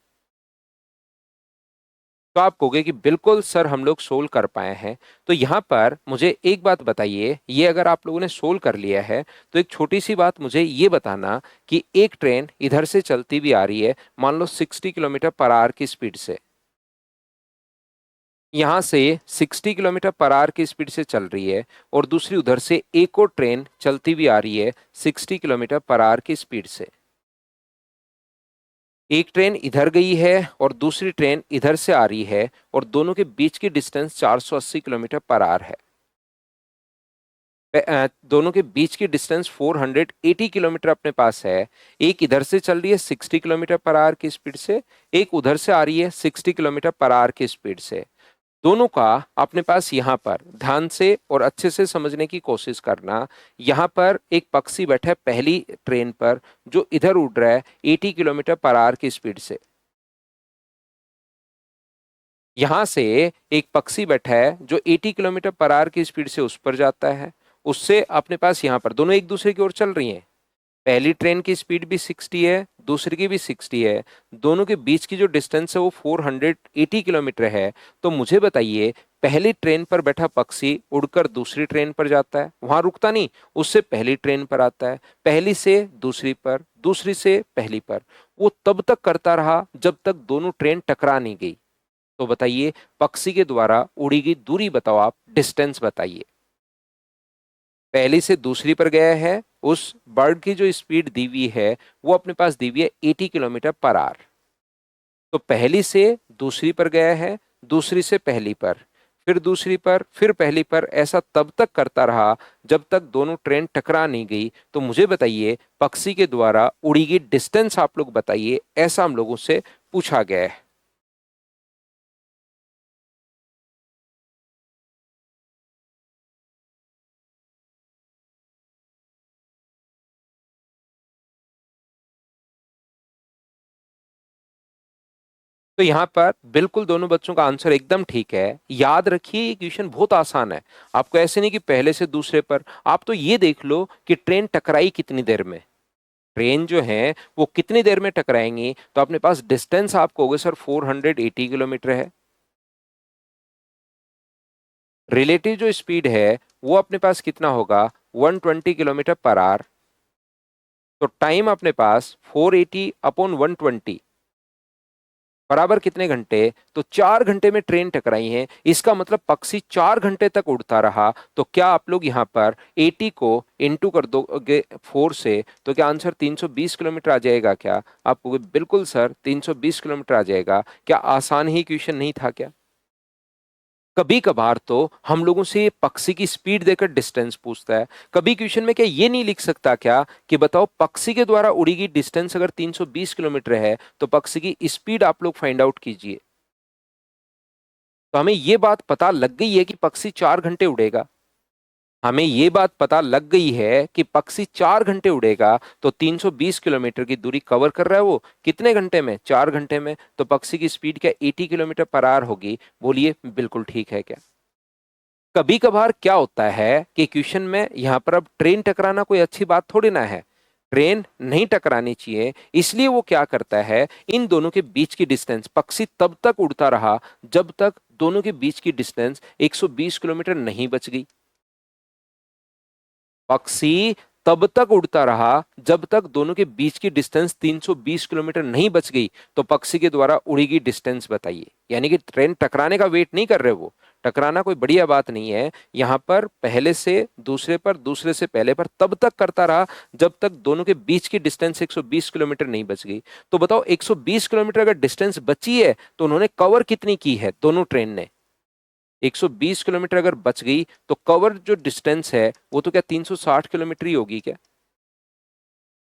तो आप कहोगे कि बिल्कुल सर हम लोग सोल्व कर पाए हैं। तो यहाँ पर मुझे एक बात बताइए, ये अगर आप लोगों ने सोल्व कर लिया है तो एक छोटी सी बात मुझे ये बताना कि एक ट्रेन इधर से चलती भी आ रही है, मान लो 60 किलोमीटर पर आवर की स्पीड से, यहाँ से 60 किलोमीटर पर आवर की स्पीड से चल रही है और दूसरी उधर से एक और ट्रेन चलती भी आ रही है 60 किलोमीटर पर आवर की स्पीड से। एक ट्रेन इधर गई है और दूसरी ट्रेन इधर से आ रही है और दोनों के बीच की डिस्टेंस 480 किलोमीटर पर आवर है। दोनों के बीच की डिस्टेंस 480 किलोमीटर अपने पास है। एक इधर से चल रही है 60 किलोमीटर पर आवर की स्पीड से, एक उधर से आ रही है 60 किलोमीटर पर आवर की स्पीड से। दोनों का अपने पास यहाँ पर ध्यान से और अच्छे से समझने की कोशिश करना। यहाँ पर एक पक्षी बैठा है पहली ट्रेन पर जो इधर उड़ रहा है 80 किलोमीटर पर आवर की स्पीड से। यहां से एक पक्षी बैठा है जो 80 किलोमीटर पर आवर की स्पीड से उस पर जाता है, उससे अपने पास यहाँ पर दोनों एक दूसरे की ओर चल रही हैं। पहली ट्रेन की स्पीड भी 60 है, दूसरी की भी 60 है, दोनों के बीच की जो डिस्टेंस है वो 480 किलोमीटर है। तो मुझे बताइए पहली ट्रेन पर बैठा पक्षी उड़कर दूसरी ट्रेन पर जाता है, वहां रुकता नहीं, उससे पहली ट्रेन पर आता है, पहली से दूसरी पर, दूसरी से पहली पर। वो तब तक करता रहा जब तक दोनों ट्रेन टकरा नहीं गई। तो बताइए पक्षी के द्वारा उड़ी गई दूरी बताओ, आप डिस्टेंस बताइए। पहली से दूसरी पर गया है, उस बर्ड की जो स्पीड दी हुई है वो अपने पास दी हुई है 80 किलोमीटर पर आवर। तो पहली से दूसरी पर गया है, दूसरी से पहली पर, फिर दूसरी पर, फिर पहली पर, ऐसा तब तक करता रहा जब तक दोनों ट्रेन टकरा नहीं गई। तो मुझे बताइए पक्षी के द्वारा उड़ी गई डिस्टेंस आप लोग बताइए, ऐसा हम लोगों से पूछा गया है। तो यहाँ पर बिल्कुल दोनों बच्चों का आंसर एकदम ठीक है। याद रखिए ये क्वेश्चन बहुत आसान है। आपको ऐसे नहीं कि पहले से दूसरे पर, आप तो ये देख लो कि ट्रेन टकराई कितनी देर में। ट्रेन जो है वो कितनी देर में टकराएंगी, तो अपने पास डिस्टेंस आप कहोगे सर 480 किलोमीटर है। रिलेटिव जो स्पीड है वो अपने पास कितना होगा, 120 किलोमीटर पर आवर। तो टाइम अपने पास 480 अपॉन 120 बराबर कितने घंटे, तो 4 घंटे में ट्रेन टकराई है। इसका मतलब पक्षी 4 घंटे तक उड़ता रहा। तो क्या आप लोग यहाँ पर 80 को इंटू कर दोगे 4 से, तो क्या आंसर 320 किलोमीटर आ जाएगा क्या? आप कहोगे बिल्कुल सर 320 किलोमीटर आ जाएगा। क्या आसान ही क्वेश्चन नहीं था क्या? कभी कभार तो हम लोगों से पक्षी की स्पीड देकर डिस्टेंस पूछता है। कभी क्वेश्चन में क्या ये नहीं लिख सकता क्या कि बताओ पक्षी के द्वारा उड़ी गई डिस्टेंस अगर 320 किलोमीटर है तो पक्षी की स्पीड आप लोग फाइंड आउट कीजिए। तो हमें ये बात पता लग गई है कि पक्षी 4 घंटे उड़ेगा। हमें ये बात पता लग गई है कि पक्षी 4 घंटे उड़ेगा। तो 320 किलोमीटर की दूरी कवर कर रहा है वो कितने घंटे में, 4 घंटे में। तो पक्षी की स्पीड क्या 80 किलोमीटर पर आवर होगी? बोलिए बिल्कुल ठीक है क्या? कभी कभार क्या होता है कि क्वेश्चन में यहां पर अब ट्रेन टकराना कोई अच्छी बात थोड़ी ना है। ट्रेन नहीं टकरानी चाहिए, इसलिए वो क्या करता है, इन दोनों के बीच की डिस्टेंस, पक्षी तब तक उड़ता रहा जब तक दोनों के बीच की डिस्टेंस 120 किलोमीटर नहीं बच गई। पक्षी तब तक उड़ता रहा जब तक दोनों के बीच की डिस्टेंस 320 किलोमीटर नहीं बच गई। तो पक्षी के द्वारा उड़ी गई डिस्टेंस बताइए। यानी कि ट्रेन टकराने का वेट नहीं कर रहे वो। टकराना कोई बढ़िया बात नहीं है। यहां पर पहले से दूसरे पर, दूसरे से पहले पर तब तक करता रहा जब तक दोनों के बीच की डिस्टेंस 120 किलोमीटर नहीं बच गई। तो बताओ 120 किलोमीटर अगर डिस्टेंस बची है तो उन्होंने कवर कितनी की है दोनों ट्रेन ने? 120 किलोमीटर अगर बच गई तो कवर जो डिस्टेंस है वो तो क्या 360 किलोमीटर ही होगी क्या?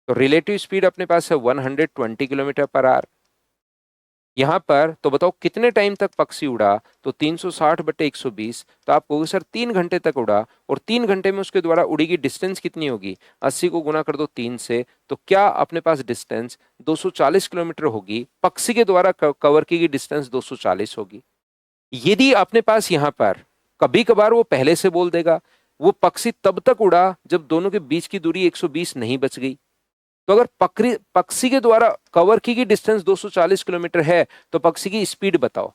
तो रिलेटिव स्पीड अपने पास है 120 किलोमीटर पर आवर। यहां पर तो बताओ कितने टाइम तक पक्षी उड़ा, तो 360 बटे 120। तो आप कहोगे सर 3 घंटे तक उड़ा, और 3 घंटे में उसके द्वारा उड़ी की डिस्टेंस कितनी होगी? 80 को गुना कर दो 3 से, तो क्या अपने पास डिस्टेंस 240 किलोमीटर होगी। पक्षी के द्वारा कवर की गई डिस्टेंस 240 होगी। यदि अपने पास यहां पर कभी कभार वो पहले से बोल देगा वो पक्षी तब तक उड़ा जब दोनों के बीच की दूरी 120 नहीं बच गई। तो अगर पक्षी के द्वारा कवर की गई डिस्टेंस 240 किलोमीटर है तो पक्षी की स्पीड बताओ।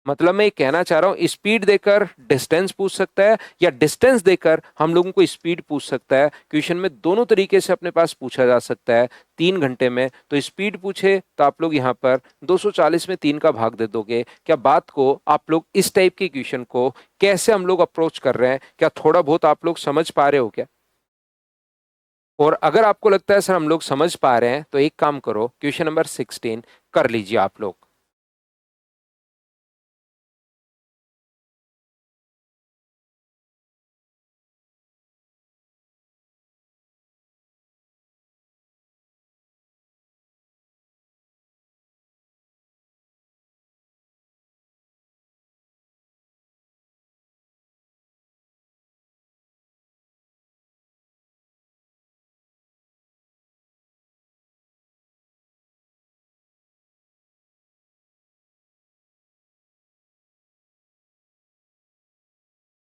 मतलब मैं ये कहना चाह रहा हूं स्पीड देकर डिस्टेंस पूछ सकता है, या डिस्टेंस देकर हम लोगों को स्पीड पूछ सकता है। क्वेश्चन में दोनों तरीके से अपने पास पूछा जा सकता है। 3 घंटे में तो स्पीड पूछे तो आप लोग यहाँ पर 240 में 3 का भाग दे दोगे। क्या बात को आप लोग इस टाइप के क्वेश्चन को कैसे हम लोग अप्रोच कर रहे हैं, क्या थोड़ा बहुत आप लोग समझ पा रहे हो क्या? और अगर आपको लगता है सर हम लोग समझ पा रहे हैं तो एक काम करो, क्वेश्चन नंबर 16 कर लीजिए आप लोग।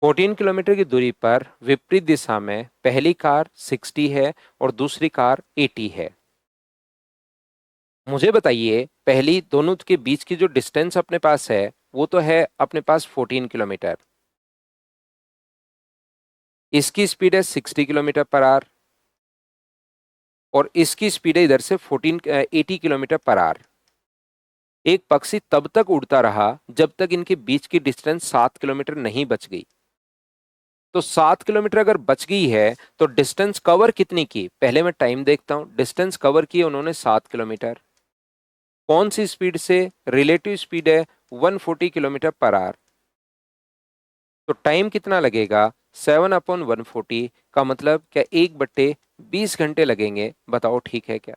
14 किलोमीटर की दूरी पर विपरीत दिशा में पहली कार 60 है और दूसरी कार 80 है। मुझे बताइए पहली दोनों के बीच की जो डिस्टेंस अपने पास है वो तो है अपने पास 14 किलोमीटर। इसकी स्पीड है 60 किलोमीटर पर आवर, और इसकी स्पीड है इधर से 80 किलोमीटर पर आवर। एक पक्षी तब तक उड़ता रहा जब तक इनके बीच की डिस्टेंस 7 किलोमीटर नहीं बच गई। तो 7 किलोमीटर अगर बच गई है तो डिस्टेंस कवर कितनी की, पहले मैं टाइम देखता हूं। डिस्टेंस कवर की उन्होंने 7 किलोमीटर। कौन सी स्पीड से? रिलेटिव स्पीड है 140 किलोमीटर पर आवर। तो टाइम कितना लगेगा? 7/140 का मतलब क्या 1/20 घंटे लगेंगे? बताओ ठीक है क्या?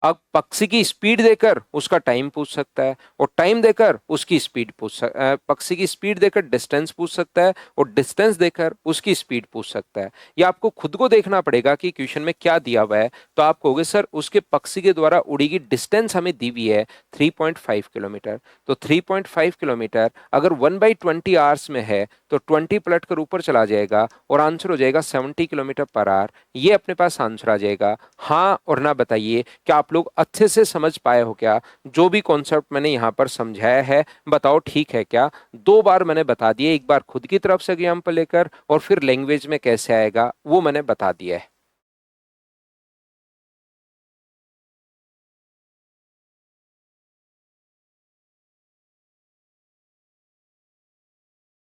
अब पक्षी की स्पीड देकर उसका टाइम पूछ सकता है, और टाइम देकर उसकी स्पीड पक्षी की स्पीड देकर डिस्टेंस पूछ सकता है, और डिस्टेंस देकर उसकी स्पीड पूछ सकता है। ये आपको खुद को देखना पड़ेगा कि क्वेश्चन में क्या दिया हुआ है। तो आप कहोगे सर उसके पक्षी के द्वारा उड़ी गई डिस्टेंस हमें दी हुई है 3.5 किलोमीटर। तो 3.5 किलोमीटर अगर 1/20 आवर्स में है तो 20 पलट कर ऊपर चला जाएगा और आंसर हो जाएगा 70 किलोमीटर पर आवर। ये अपने पास आंसर आ जाएगा। हाँ और ना बताइए, क्या आप लोग अच्छे से समझ पाए हो क्या? जो भी कॉन्सेप्ट मैंने यहाँ पर समझाया है, बताओ ठीक है क्या? 2 बार मैंने बता दिया, एक बार खुद की तरफ से एग्जाम्पल लेकर और फिर लैंग्वेज में कैसे आएगा वो मैंने बता दिया है।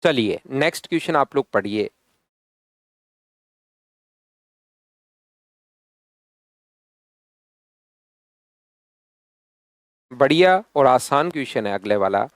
चलिए नेक्स्ट क्वेश्चन आप लोग पढ़िए। बढ़िया और आसान क्वेश्चन है अगले वाला।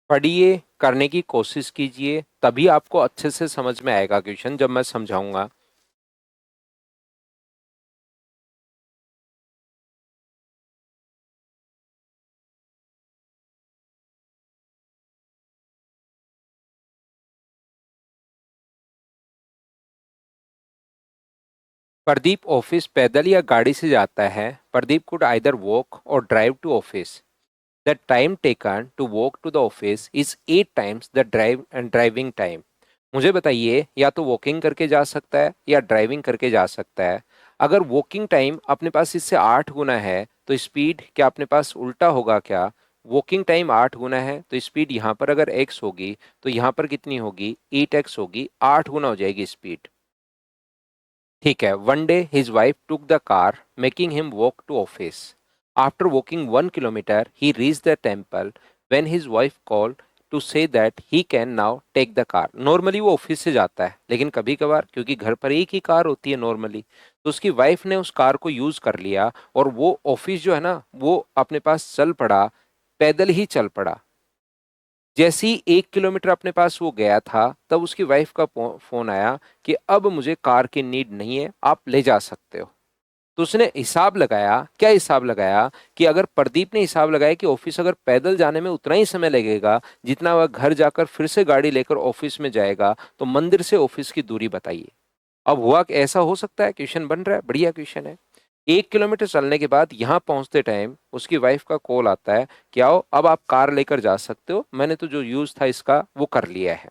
पढ़िए, करने की कोशिश कीजिए, तभी आपको अच्छे से समझ में आएगा क्वेश्चन जब मैं समझाऊंगा। प्रदीप ऑफिस पैदल या गाड़ी से जाता है। Pradeep could either walk or drive to office. The time taken to walk to the office is 8 times the driving time. मुझे बताइए, या तो वॉकिंग करके जा सकता है या ड्राइविंग करके जा सकता है। अगर वॉकिंग टाइम अपने पास इससे 8 गुना है तो स्पीड क्या अपने पास उल्टा होगा क्या? वॉकिंग टाइम 8 गुना है तो स्पीड यहाँ पर अगर x होगी तो यहाँ पर कितनी होगी? 8x होगी, 8 गुना हो जाएगी स्पीड। ठीक है। One day his wife took the car making him walk to office. After walking 1 kilometre he reach the temple when his wife called to say that he can now take the car. Normally वो office से जाता है, लेकिन कभी कभार क्योंकि घर पर एक ही कार होती है नॉर्मली, तो उसकी वाइफ ने उस कार को यूज कर लिया और वो ऑफिस जो है ना वो अपने पास चल पड़ा, पैदल ही चल पड़ा। जैसे ही 1 किलोमीटर अपने पास वो गया था तब उसकी वाइफ का फोन आया कि अब मुझे कार की नीड नहीं है, आप ले जा सकते हो। तो उसने हिसाब लगाया, क्या हिसाब लगाया कि अगर प्रदीप ने हिसाब लगाया कि ऑफिस अगर पैदल जाने में उतना ही समय लगेगा जितना वह घर जाकर फिर से गाड़ी लेकर ऑफिस में जाएगा, तो मंदिर से ऑफिस की दूरी बताइए। अब हुआ कि ऐसा हो सकता है, क्वेश्चन बन रहा है, बढ़िया क्वेश्चन है। 1 किलोमीटर चलने के बाद यहाँ पहुंचते टाइम उसकी वाइफ का कॉल आता है कि आओ अब आप कार लेकर जा सकते हो, मैंने तो जो यूज था इसका वो कर लिया है।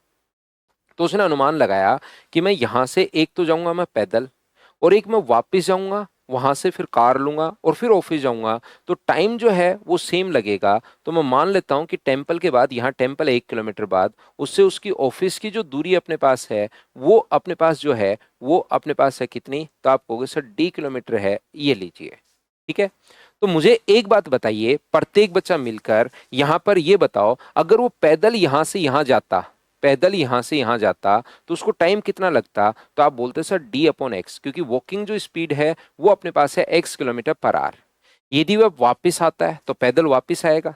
तो उसने अनुमान लगाया कि मैं यहाँ से एक तो जाऊंगा मैं पैदल, और एक मैं वापस जाऊंगा वहां से फिर कार लूंगा और फिर ऑफिस जाऊंगा, तो टाइम जो है वो सेम लगेगा। तो मैं मान लेता हूं कि टेम्पल के बाद, यहाँ टेम्पल 1 किलोमीटर बाद, उससे उसकी ऑफिस की जो दूरी अपने पास है वो अपने पास जो है वो अपने पास है कितनी? तो आप कहोगे सर D किलोमीटर है, ये लीजिए। ठीक है। तो मुझे एक बात बताइए, प्रत्येक बच्चा मिलकर यहां पर ये बताओ, अगर वो पैदल यहां से यहां जाता, पैदल यहां से यहां जाता तो उसको टाइम कितना लगता? तो आप बोलते सर D/x, क्योंकि वॉकिंग जो स्पीड है वो अपने पास है x किलोमीटर पर आवर। यदि वह वापिस आता है तो पैदल वापिस आएगा।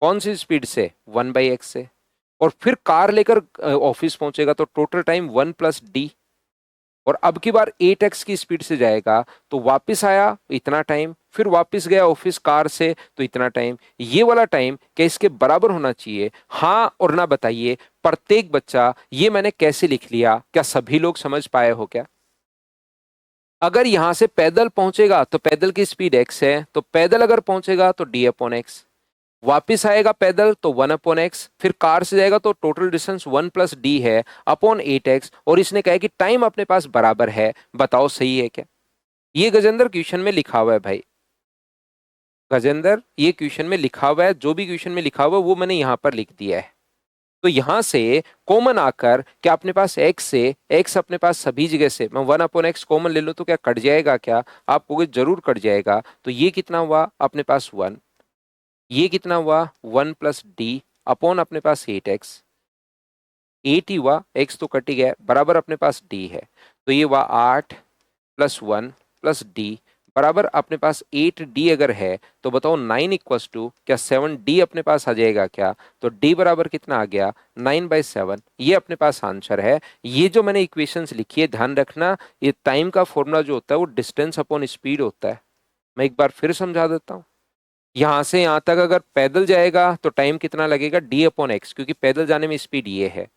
कौन सी स्पीड से, 1/x से। और फिर कार लेकर ऑफिस पहुंचेगा तो टोटल टाइम 1+d। और अब की बार 8x की स्पीड से जाएगा तो वापस आया इतना टाइम, फिर वापस गया ऑफिस कार से तो इतना टाइम। ये वाला टाइम क्या इसके बराबर होना चाहिए? हाँ और ना बताइए प्रत्येक बच्चा। ये मैंने कैसे लिख लिया, क्या सभी लोग समझ पाए हो क्या? अगर यहां से पैदल पहुंचेगा तो पैदल की स्पीड x है, तो पैदल अगर पहुंचेगा तो d/x, वापिस आएगा पैदल तो 1/x, फिर कार से जाएगा तो टोटल डिस्टेंस 1+d है अपॉन 8x। और इसने कहा कि टाइम अपने पास बराबर है, बताओ सही है क्या? ये गजेंद्र क्वेश्चन में लिखा हुआ है भाई, गजेंद्र ये क्वेश्चन में लिखा हुआ है, जो भी क्वेश्चन में लिखा हुआ है वो मैंने यहां पर लिख दिया है। तो यहां से कॉमन आकर क्या अपने पास x से, x अपने पास सभी जगह से, मैं 1/x कॉमन ले लूं तो क्या कट जाएगा क्या? आप कहोगे जरूर कट जाएगा। तो ये कितना हुआ अपने पास 1, ये कितना हुआ 1+d अपॉन अपने पास 8x, 8 ही हुआ, x तो कट ही गया, बराबर अपने पास d है। तो ये हुआ 8+1+d बराबर अपने पास 8d। अगर है तो बताओ 9 = क्या 7d अपने पास आ जाएगा क्या? तो d बराबर कितना आ गया 9/7। ये अपने पास आंसर है। ये जो मैंने इक्वेशंस लिखी है ध्यान रखना, ये टाइम का फॉर्मूला जो होता है वो डिस्टेंस अपॉन स्पीड होता है। मैं एक बार फिर समझा देता हूँ। यहां से यहां तक अगर पैदल जाएगा तो टाइम कितना लगेगा d/x, क्योंकि पैदल जाने में स्पीड ये है।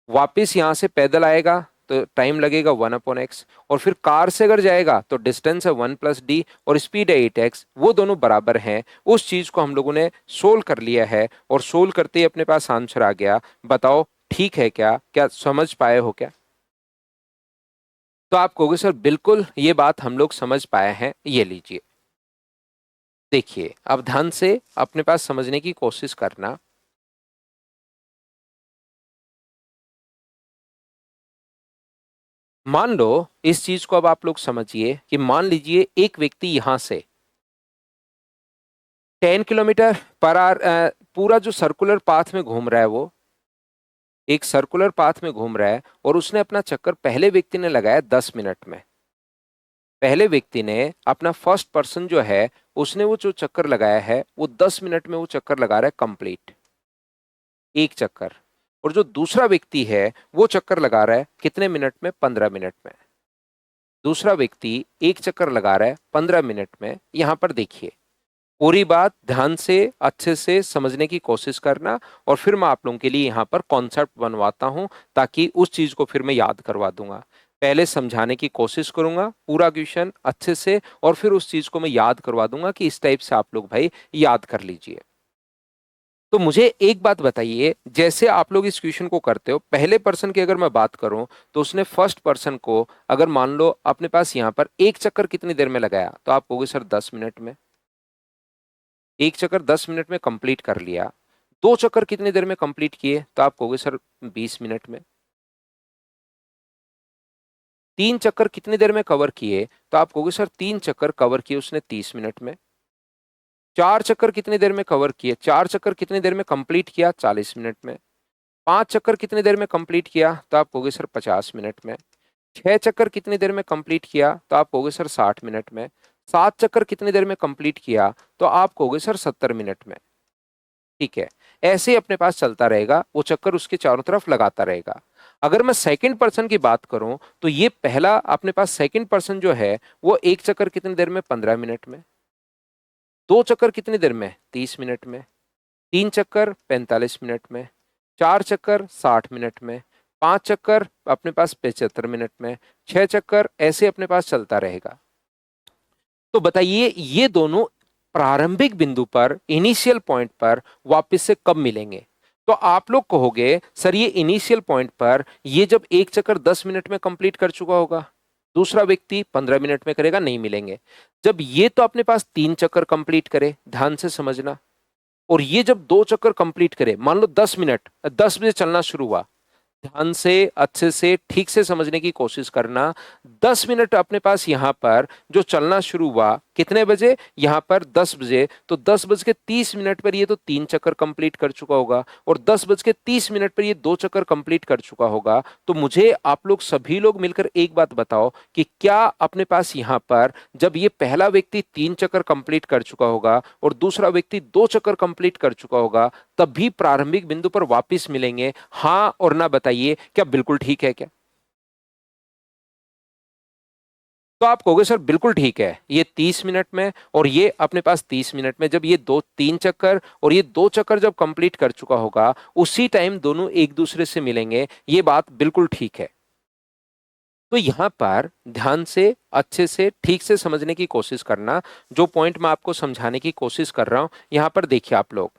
वापिस यहां से पैदल आएगा तो टाइम लगेगा 1/x। और फिर कार से अगर जाएगा तो डिस्टेंस है 1+d और स्पीड है 8x, वो दोनों बराबर हैं। उस चीज को हम लोगों ने सोल्व कर लिया है और सोल्व करते ही अपने पास आंसर आ गया। बताओ ठीक है क्या? क्या समझ पाए हो क्या? तो आप कहोगे सर बिल्कुल ये बात हम लोग समझ पाए हैं, ये लीजिए देखिए अब ध्यान से अपने पास समझने की कोशिश करना। मान लो इस चीज को अब आप लोग समझिए कि मान लीजिए एक व्यक्ति यहां से 10 किलोमीटर पर आवर पूरा जो सर्कुलर पाथ में घूम रहा है, वो एक सर्कुलर पाथ में घूम रहा है और उसने अपना चक्कर पहले व्यक्ति ने लगाया 10 मिनट में। पहले व्यक्ति ने अपना फर्स्ट पर्सन जो है उसने वो जो चक्कर लगाया है वो 10 मिनट में वो चक्कर लगा रहा है कंप्लीट, एक चक्कर। और जो दूसरा व्यक्ति है वो चक्कर लगा रहा है कितने मिनट में? 15 मिनट में। दूसरा व्यक्ति एक चक्कर लगा रहा है 15 मिनट में। यहां पर देखिए पूरी बात ध्यान से अच्छे से समझने की कोशिश करना और फिर मैं आप लोगों के लिए यहाँ पर कॉन्सेप्ट बनवाता हूँ ताकि उस चीज को फिर मैं याद करवा दूंगा। पहले समझाने की कोशिश करूंगा पूरा क्वेश्चन अच्छे से और फिर उस चीज को मैं याद करवा दूंगा कि इस टाइप से आप लोग भाई याद कर लीजिए। तो मुझे एक बात बताइए, जैसे आप लोग इस क्वेश्चन को करते हो, पहले पर्सन की अगर मैं बात करूं तो उसने फर्स्ट पर्सन को अगर मान लो अपने पास यहाँ पर एक चक्कर कितनी देर में लगाया तो आप कहोगे सर 10 मिनट में। एक चक्कर 10 मिनट में कंप्लीट कर लिया। दो चक्कर कितनी देर में कंप्लीट किए तो आप कहोगे सर 20 मिनट में। तीन चक्कर कितनी देर में कवर किए तो आप कहोगे सर तीन चक्कर कवर किए उसने 30 मिनट में। चार चक्कर कितनी देर में कवर किए, चार चक्कर कितनी देर में कंप्लीट किया? 40 मिनट में। पांच चक्कर कितनी देर में कंप्लीट किया तो आप कहोगे सर 50 मिनट में। छह चक्कर कितनी देर में कंप्लीट किया तो आप कहोगे सर 60 मिनट में। सात चक्कर कितनी देर में कंप्लीट किया तो आप कहोगे सर 70 मिनट में। ठीक है, ऐसे ही अपने पास चलता रहेगा, वो चक्कर उसके चारों तरफ लगाता रहेगा। अगर मैं सेकंड पर्सन की बात करूं तो ये पहला अपने पास सेकंड पर्सन जो है वो एक चक्कर कितनी देर में? 15 मिनट में। दो चक्कर कितनी देर में? 30 मिनट में। तीन चक्कर 45 मिनट में। चार चक्कर 60 मिनट में। पांच चक्कर अपने पास 75 मिनट में। छह चक्कर ऐसे अपने पास चलता रहेगा। तो बताइए ये दोनों प्रारंभिक बिंदु पर, इनिशियल पॉइंट पर वापस से कब मिलेंगे? तो आप लोग कहोगे सर ये इनिशियल पॉइंट पर ये जब एक चक्कर 10 मिनट में कंप्लीट कर चुका होगा, दूसरा व्यक्ति 15 मिनट में करेगा, नहीं मिलेंगे। जब ये तो अपने पास तीन चक्कर कंप्लीट करे, ध्यान से समझना, और ये जब दो चक्कर कंप्लीट करे, मान लो 10 मिनट, 10 बजे चलना शुरू हुआ, ध्यान से अच्छे से ठीक से समझने की कोशिश करना। 10 मिनट अपने पास यहां पर जो चलना शुरू हुआ कितने बजे? यहाँ पर 10 बजे। तो 10:30 पर ये तो 3 चक्कर कंप्लीट कर चुका होगा और 10:30 पर ये 2 चक्कर कंप्लीट कर चुका होगा। तो मुझे आप लोग सभी लोग मिलकर एक बात बताओ कि क्या अपने पास यहाँ पर जब ये पहला व्यक्ति 3 चक्कर कंप्लीट कर चुका होगा और दूसरा व्यक्ति 2 चक्कर कंप्लीट कर चुका होगा तब भी प्रारंभिक बिंदु पर वापस मिलेंगे? हाँ और ना बताइए, क्या बिल्कुल ठीक है क्या? तो आप कहोगे सर बिल्कुल ठीक है, ये 30 मिनट में और ये अपने पास 30 मिनट में, जब ये 2 3 चक्कर और ये 2 चक्कर जब कंप्लीट कर चुका होगा उसी टाइम दोनों एक दूसरे से मिलेंगे, ये बात बिल्कुल ठीक है। तो यहां पर ध्यान से अच्छे से ठीक से समझने की कोशिश करना, जो पॉइंट मैं आपको समझाने की कोशिश कर रहा हूं यहां पर देखिए आप लोग।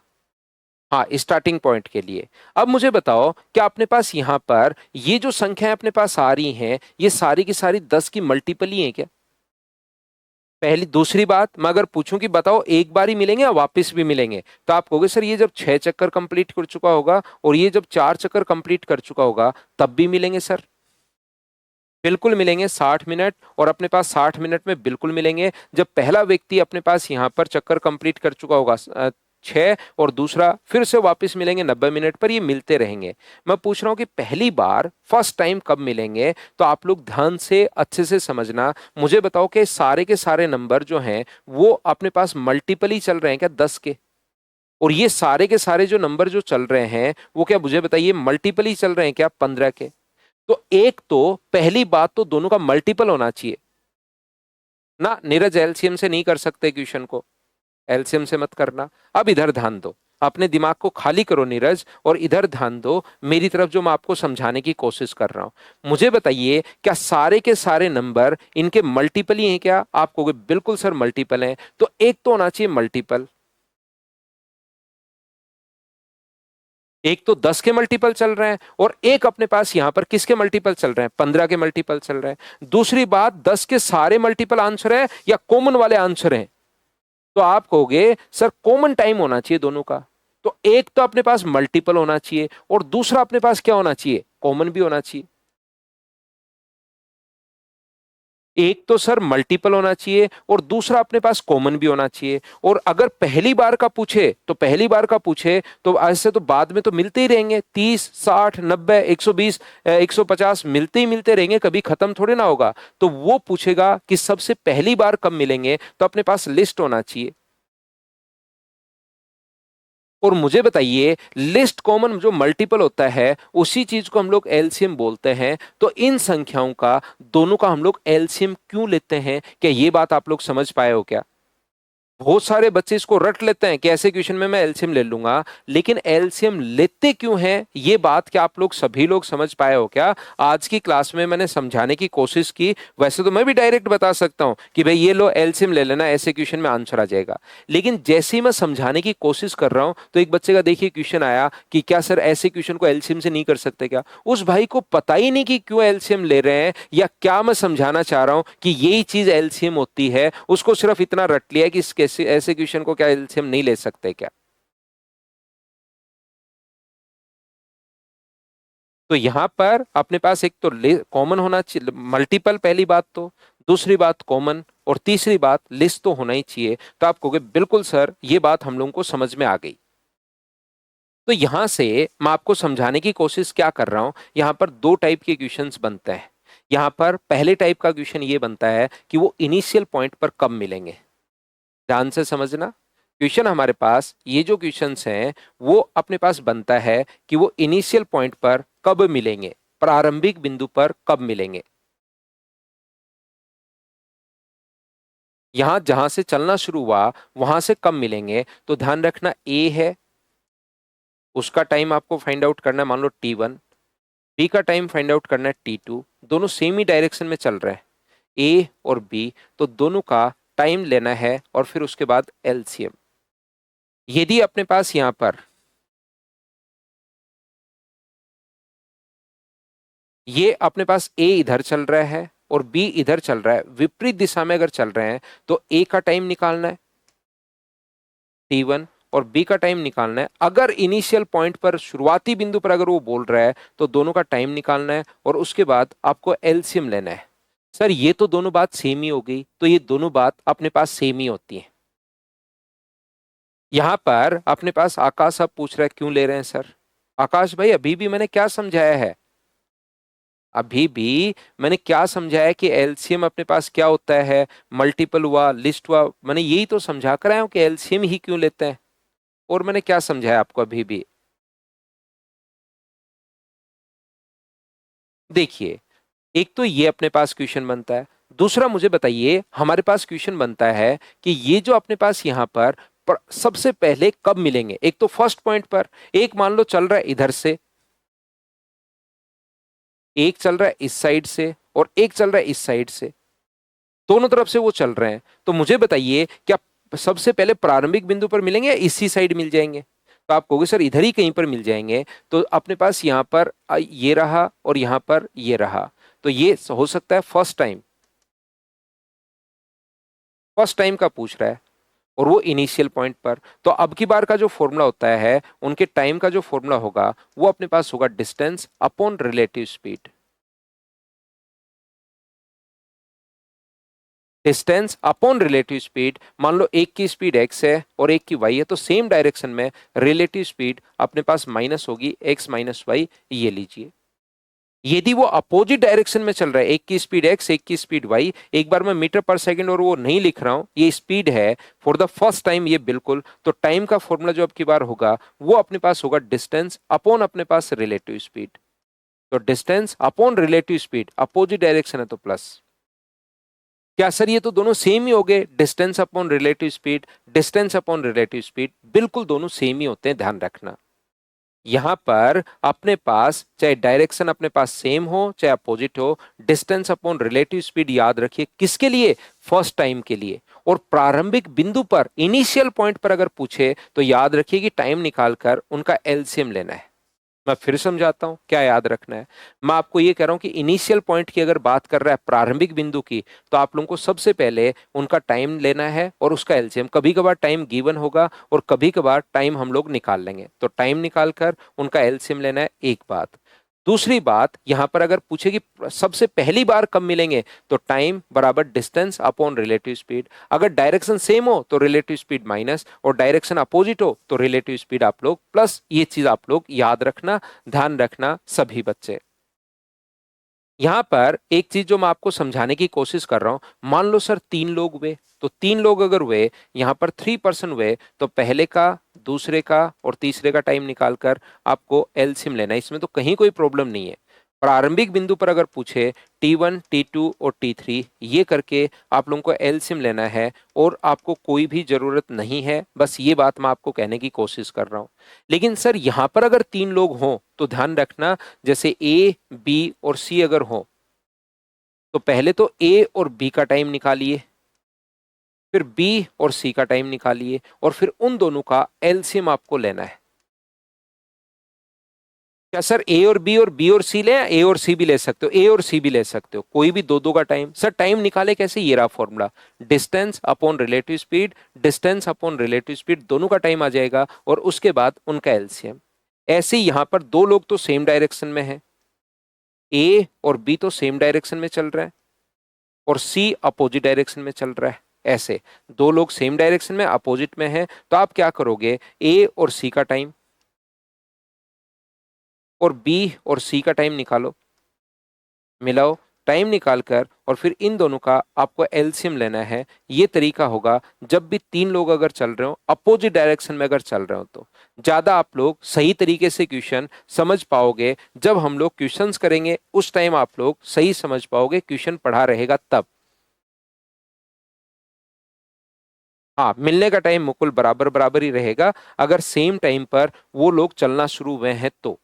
हाँ, स्टार्टिंग पॉइंट के लिए अब मुझे बताओ क्या अपने पास यहां पर ये जो संख्याएं अपने पास आ रही हैं ये सारी की सारी 10 की मल्टीपल ही है क्या? पहली दूसरी बात, मैं अगर पूछूं कि बताओ एक बार ही मिलेंगे या वापस भी मिलेंगे, तो आप कहोगे सर ये जब 6 चक्कर कंप्लीट कर चुका होगा और ये जब 4 चक्कर कंप्लीट कर चुका होगा तब भी मिलेंगे सर। बिल्कुल मिलेंगे 60 मिनट, और अपने पास 60 मिनट में बिल्कुल मिलेंगे जब पहला व्यक्ति अपने पास यहाँ पर चक्कर कंप्लीट कर चुका होगा 6 और दूसरा फिर से वापस मिलेंगे 90 मिनट पर, ये मिलते रहेंगे। मैं पूछ रहा हूं कि पहली बार फर्स्ट टाइम कब मिलेंगे, तो आप लोग ध्यान से अच्छे से समझना। मुझे बताओ कि सारे के सारे नंबर जो हैं वो अपने पास मल्टीपल ही चल रहे हैं क्या 10 के? और ये सारे के सारे जो नंबर जो चल रहे हैं वो क्या मुझे बताइए मल्टीपल ही चल रहे हैं क्या 15 के? तो एक तो पहली बात तो दोनों का मल्टीपल होना चाहिए ना। नीरज एलसीएम से नहीं कर सकते क्वेश्चन को, एलसीएम से मत करना। अब इधर ध्यान दो, अपने दिमाग को खाली करो नीरज और इधर ध्यान दो मेरी तरफ जो मैं आपको समझाने की कोशिश कर रहा हूं। मुझे बताइए क्या सारे के सारे नंबर इनके मल्टीपल ही हैं क्या? आप कहोगे बिल्कुल सर मल्टीपल हैं, तो एक तो होना चाहिए मल्टीपल। एक तो 10 के मल्टीपल चल रहे हैं और एक अपने पास यहां पर किसके मल्टीपल चल रहे हैं? 15 के मल्टीपल चल रहे हैं। दूसरी बात 10 के सारे मल्टीपल आंसर है या कॉमन वाले आंसर हैं? तो आप कहोगे सर कॉमन टाइम होना चाहिए दोनों का। तो एक तो अपने पास मल्टीपल होना चाहिए और दूसरा अपने पास क्या होना चाहिए? कॉमन भी होना चाहिए। एक तो सर मल्टीपल होना चाहिए और दूसरा अपने पास कॉमन भी होना चाहिए। और अगर पहली बार का पूछे तो पहली बार का पूछे तो ऐसे तो बाद में तो मिलते ही रहेंगे, 30 60 90 120 150 मिलते ही मिलते रहेंगे, कभी खत्म थोड़े ना होगा। तो वो पूछेगा कि सबसे पहली बार कब मिलेंगे, तो अपने पास लिस्ट होना चाहिए। और मुझे बताइए लिस्ट कॉमन जो मल्टीपल होता है उसी चीज को हम लोग एलसीएम बोलते हैं। तो इन संख्याओं का दोनों का हम लोग एलसीएम क्यों लेते हैं, क्या ये बात आप लोग समझ पाए हो क्या? बहुत सारे बच्चे इसको रट लेते हैं कि ऐसे क्वेश्चन में मैं एलसीएम ले लूंगा, लेकिन एलसीएम लेते क्यों हैं ये बात क्या आप लोग सभी लोग समझ पाए हो क्या? आज की क्लास में मैंने समझाने की कोशिश की। वैसे तो मैं भी डायरेक्ट बता सकता हूं कि भाई ये लो एलसीएम ले लेना, ऐसे क्वेश्चन में आंसर आ जाएगा। लेकिन जैसे ही मैं समझाने की कोशिश कर रहा हूं तो एक बच्चे का देखिए क्वेश्चन आया कि क्या सर ऐसे क्वेश्चन को एलसीएम से नहीं कर सकते क्या? उस भाई को पता ही नहीं कि क्यों एलसीएम ले रहे हैं या क्या मैं समझाना चाह रहा हूं कि यही चीज एलसीएम होती है। उसको सिर्फ इतना रट लिया कि इस कैसे ऐसे क्वेश्चन को क्या एलसीएम नहीं ले सकते क्या? तो यहां पर अपने पास एक तो कॉमन होना चाहिए मल्टीपल, पहली बात तो, दूसरी बात कॉमन, और तीसरी बात लिस्ट तो होना ही चाहिए। तो आप कहोगे बिल्कुल सर ये बात हम लोगों को समझ में आ गई। तो यहां से मैं आपको समझाने की कोशिश क्या कर रहा हूं, यहां पर दो टाइप के क्वेश्चंस बनते हैं। यहां पर पहले टाइप का क्वेश्चन ये बनता है कि वो इनिशियल पॉइंट पर कब मिलेंगे। ध्यान से समझना, क्वेश्चन हमारे पास ये जो क्वेश्चंस हैं वो अपने पास बनता है कि वो इनिशियल पॉइंट पर कब मिलेंगे, प्रारंभिक बिंदु पर कब मिलेंगे। यहां जहां से चलना शुरू हुआ वहां से कब मिलेंगे, तो ध्यान रखना ए है, उसका टाइम आपको फाइंड आउट करना है मान लो T1, बी का टाइम फाइंड आउट करना है T2, दोनों सेम ही डायरेक्शन में चल रहे हैं ए और बी, तो दोनों का टाइम लेना है और फिर उसके बाद एलसीएम। यदि अपने पास यहां पर ये अपने पास ए इधर चल रहा है और बी इधर चल रहा है, विपरीत दिशा में अगर चल रहे हैं तो ए का टाइम निकालना है T1 और बी का टाइम निकालना है। अगर इनिशियल पॉइंट पर शुरुआती बिंदु पर अगर वो बोल रहा है तो दोनों का टाइम निकालना है और उसके बाद आपको एलसीएम लेना है। सर ये तो दोनों बात सेम ही हो गई, तो ये दोनों बात अपने पास सेम ही होती है। यहां पर अपने पास आकाश अब पूछ रहा है क्यों ले रहे हैं सर। आकाश भाई अभी भी मैंने क्या समझाया है, अभी भी मैंने क्या समझाया कि एलसीएम अपने पास क्या होता है, मल्टीपल हुआ, लिस्ट हुआ, मैंने यही तो समझा कर आया हूं कि एलसीएम ही क्यों लेते हैं। और मैंने क्या समझाया आपको अभी भी, देखिए, एक तो ये अपने पास क्वेश्चन बनता है, दूसरा मुझे बताइए हमारे पास क्वेश्चन बनता है कि ये जो अपने पास यहां पर सबसे पहले कब मिलेंगे। एक तो फर्स्ट पॉइंट पर, एक मान लो चल रहा है इधर से, एक चल रहा है इस साइड से और एक चल रहा है इस साइड से, दोनों तरफ से वो चल रहे हैं। तो मुझे बताइए क्या सबसे पहले प्रारंभिक बिंदु पर मिलेंगे या इसी साइड मिल जाएंगे। तो आप कहोगे सर इधर ही कहीं पर मिल जाएंगे, तो अपने पास यहां पर ये रहा और यहां पर ये रहा, तो ये हो सकता है फर्स्ट टाइम, फर्स्ट टाइम का पूछ रहा है, और वो इनिशियल पॉइंट पर। तो अब की बार का जो फॉर्मूला होता है, उनके टाइम का जो फॉर्मूला होगा वो अपने पास होगा distance upon relative speed. Distance upon relative speed, मान लो एक की स्पीड एक्स है और एक की वाई है, तो सेम डायरेक्शन में रिलेटिव स्पीड अपने पास माइनस होगी एक्स माइनस वाई, ये लीजिए। यदि वो अपोजिट डायरेक्शन में चल रहा है, एक की स्पीड एक्स एक की स्पीड वाई, एक बार मैं मीटर पर सेकंड और वो नहीं लिख रहा हूं, ये स्पीड है फॉर द फर्स्ट टाइम, ये बिल्कुल, तो टाइम का फॉर्मूला जो अब की बार होगा वो अपने पास होगा डिस्टेंस अपॉन अपने पास रिलेटिव स्पीड। तो distance upon relative speed, opposite direction है तो प्लस। क्या सर ये तो दोनों सेम ही हो गए, distance upon relative speed, distance upon relative speed, बिल्कुल दोनों सेम ही होते हैं, ध्यान रखना। यहां पर अपने पास चाहे डायरेक्शन अपने पास सेम हो चाहे अपोजिट हो, डिस्टेंस अपॉन रिलेटिव स्पीड याद रखिए किसके लिए, फर्स्ट टाइम के लिए। और प्रारंभिक बिंदु पर, इनिशियल पॉइंट पर अगर पूछे तो याद रखिए कि टाइम निकालकर उनका एलसीएम लेना है। मैं फिर समझाता हूं क्या याद रखना है। मैं आपको यह कह रहा हूं कि इनिशियल पॉइंट की अगर बात कर रहा है, प्रारंभिक बिंदु की, तो आप लोगों को सबसे पहले उनका टाइम लेना है और उसका एलसीएम। कभी कभार टाइम गिवन होगा और कभी कभार टाइम हम लोग निकाल लेंगे, तो टाइम निकालकर उनका एलसीएम लेना है, एक बात। दूसरी बात, यहां पर अगर पूछे कि सबसे पहली बार कब मिलेंगे, तो टाइम बराबर डिस्टेंस अपॉन रिलेटिव स्पीड। अगर डायरेक्शन सेम हो तो रिलेटिव स्पीड माइनस, और डायरेक्शन अपोजिट हो तो रिलेटिव स्पीड आप लोग प्लस। ये चीज आप लोग याद रखना, ध्यान रखना सभी बच्चे। यहां पर एक चीज जो मैं आपको समझाने की कोशिश कर रहा हूं, मान लो सर तीन लोग हुए, तो तीन लोग अगर हुए, यहां पर 3 पर्सन हुए, तो पहले का, दूसरे का और तीसरे का टाइम निकालकर आपको एलसीएम लेना है। इसमें तो कहीं कोई प्रॉब्लम नहीं है। प्रारंभिक बिंदु पर अगर पूछे T1 T2 और T3, ये करके आप लोगों को एलसीएम लेना है, और आपको कोई भी जरूरत नहीं है, बस ये बात मैं आपको कहने की कोशिश कर रहा हूं। लेकिन सर यहां पर अगर तीन लोग हों तो ध्यान रखना, जैसे ए बी और सी अगर हो, तो पहले तो ए और बी का टाइम निकालिए, फिर बी और सी का टाइम निकालिए, और फिर उन दोनों का एलसीएम आपको लेना है। क्या सर ए और बी और सी ले, ए और सी भी ले सकते हो, ए और सी भी ले सकते हो, कोई भी दो दो का टाइम। सर टाइम निकाले कैसे, ये रहा formula, distance upon relative speed, distance upon relative speed, दोनों का टाइम आ जाएगा और उसके बाद उनका एलसीएम। ऐसे ही यहां पर दो लोग तो सेम डायरेक्शन में है, ए और बी तो सेम डायरेक्शन में चल रहे हैं और सी अपोजिट डायरेक्शन में चल रहा है। ऐसे दो लोग सेम डायरेक्शन में अपोजिट में हैं, तो आप क्या करोगे, ए और सी का टाइम और बी और सी का टाइम निकालो, मिलाओ, टाइम निकालकर, और फिर इन दोनों का आपको एलसीएम लेना है। ये तरीका होगा जब भी तीन लोग अगर चल रहे हो, अपोजिट डायरेक्शन में अगर चल रहे हो, तो ज्यादा आप लोग सही तरीके से क्वेश्चन समझ पाओगे। जब हम लोग क्वेश्चंस करेंगे उस टाइम आप लोग सही समझ पाओगे, क्वेश्चन पढ़ा रहेगा तब। हाँ, मिलने का टाइम मुकुल बराबर बराबर ही रहेगा, अगर सेम टाइम पर वो लोग चलना शुरू हुए हैं तो।